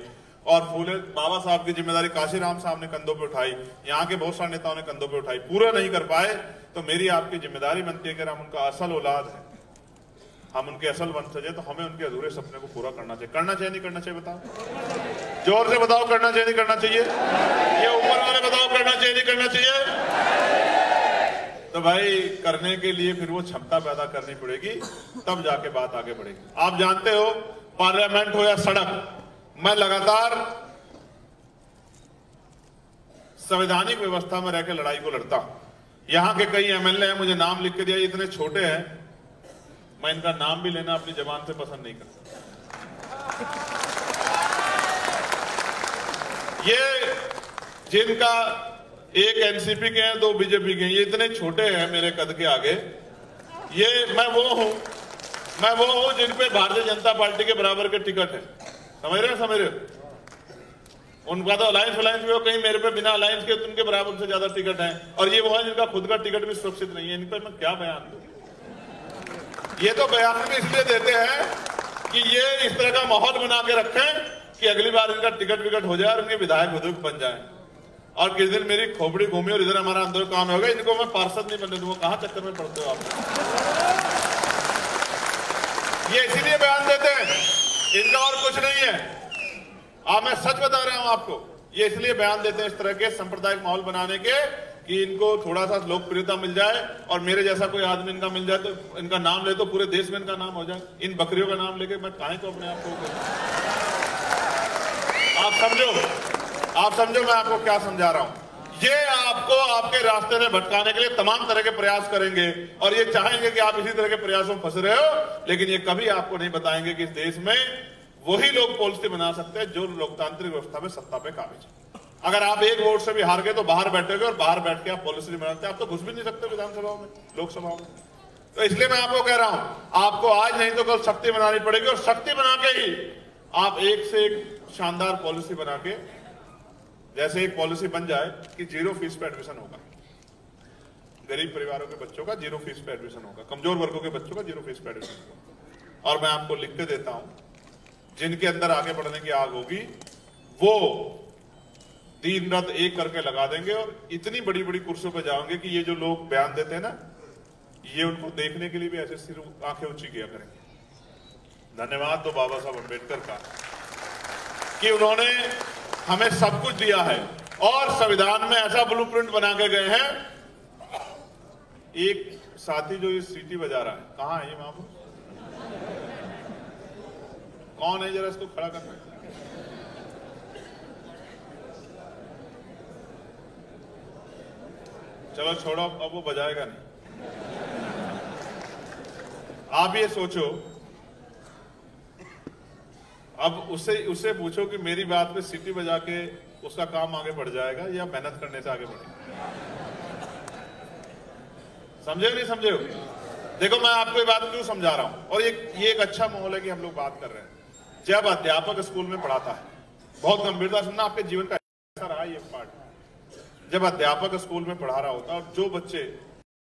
और बाबा साहब की जिम्मेदारी काशीराम साहब ने कंधों पे उठाई, यहाँ के बहुत सारे नेताओं ने कंधों पे उठाई, पूरा नहीं कर पाए, तो मेरी आपकी जिम्मेदारी बनती है कि हम उनका असल औलाद है, हम उनके असल वंशज है, तो हमें उनके अधूरे सपने को पूरा करना चाहिए। करना चाहिए नहीं करना चाहिए? बताओ, जोर से बताओ, करना चाहिए नहीं करना चाहिए? ये ऊपर वाले बताओ, करना चाहिए नहीं करना चाहिए? तो भाई करने के लिए फिर वो क्षमता पैदा करनी पड़ेगी, तब जाके बात आगे बढ़ेगी। आप जानते हो, पार्लियामेंट हो या सड़क, मैं लगातार संवैधानिक व्यवस्था में रहकर लड़ाई को लड़ता हूं। यहां के कई एमएलए हैं, मुझे नाम लिख के दिया, इतने छोटे हैं, मैं इनका नाम भी लेना अपनी जबान से पसंद नहीं करता। ये जिनका एक एनसीपी के हैं, 2 बीजेपी के हैं, ये इतने छोटे हैं मेरे कद के आगे। ये मैं वो हूं जिन पे भारतीय जनता पार्टी के बराबर के टिकट है। समझ रहे हो? उनका तो अलायंस भी हो, कहीं मेरे पे बिना अलायंस के उनके बराबर से ज्यादा टिकट है, और ये वो है जिनका खुद का टिकट भी सुरक्षित नहीं है। इन पर मैं क्या बयान दूं? ये तो बयान भी इसलिए देते हैं कि ये इस तरह का माहौल बना के रखें कि अगली बार इनका टिकट विकट हो जाए और इनके विधायक बन जाए, और किस दिन मेरी खोपड़ी घूमी और इधर हमारा अंदर काम होगा, इनको मैं पार्षद नहीं बनने दूंगा। कहां चक्कर में पड़ते हो आप? ये इसीलिए बयान देते हैं, इनका और कुछ नहीं है। मैं सच बता रहा हूं आपको, ये इसलिए बयान देते हैं इस तरह के सांप्रदायिक माहौल बनाने के कि इनको थोड़ा सा लोकप्रियता मिल जाए, और मेरे जैसा कोई आदमी इनका मिल जाए तो इनका नाम ले तो पूरे देश में इनका नाम हो जाए। इन बकरियों का नाम लेके मैं काहे को अपने आप को आप समझो मैं आपको क्या समझा रहा हूं ये आपको आपके रास्ते से भटकाने के लिए तमाम तरह के प्रयास करेंगे और ये चाहेंगे कि आप इसी तरह के प्रयासों में फंस रहे हो, लेकिन ये कभी आपको नहीं बताएंगे कि इस देश में वही लोग पॉलिसी बना सकते हैं जो लोकतांत्रिक व्यवस्था में सत्ता पे काबिज है। अगर आप एक वोट से भी हार गए तो बाहर बैठोगे और बाहर बैठ के आप पॉलिसी नहीं बनाते, आप तो घुस भी नहीं सकते विधानसभाओं में, लोकसभाओं में। तो इसलिए मैं आपको कह रहा हूं, आपको आज नहीं तो कल शक्ति बनानी पड़ेगी और शक्ति बना के ही आप एक से एक शानदार पॉलिसी बना के, जैसे एक पॉलिसी बन जाए कि 0 फीस पे एडमिशन होगा, गरीब परिवारों के बच्चों का 0 फीस पे एडमिशन होगा, कमजोर वर्गों के बच्चों का 0 फीस पे एडमिशन होगा। और मैं आपको लिख के देता हूं, जिनके अंदर आगे बढ़ने की आग होगी वो दिन रात एक करके लगा देंगे और इतनी बड़ी बड़ी कुर्सियों पर जाओगे कि ये जो लोग बयान देते हैं ना, ये उनको देखने के लिए भी ऐसे सिर आंखें ऊंची किया करेंगे। धन्यवाद दो बाबा साहब अम्बेडकर का कि उन्होंने हमें सब कुछ दिया है और संविधान में ऐसा ब्लूप्रिंट बना के गए हैं। एक साथी जो ये सीटी बजा रहा है, कहां है ये मामू, कौन है, जरा इसको खड़ा करना। चलो छोड़ो, अब वो बजाएगा नहीं। आप ये सोचो, अब उससे पूछो कि मेरी बात पे सीटी बजा के उसका काम आगे बढ़ जाएगा या मेहनत करने से आगे बढ़ेगा। समझे नहीं समझे हो? देखो मैं आपको ये बात क्यों समझा रहा हूं, और ये एक अच्छा माहौल है कि हम लोग बात कर रहे हैं। जब अध्यापक स्कूल में पढ़ाता है, बहुत गंभीरता सुनना, आपके जीवन का ऐसा रहा ये पार्ट, जब अध्यापक स्कूल में पढ़ा रहा होता है और जो बच्चे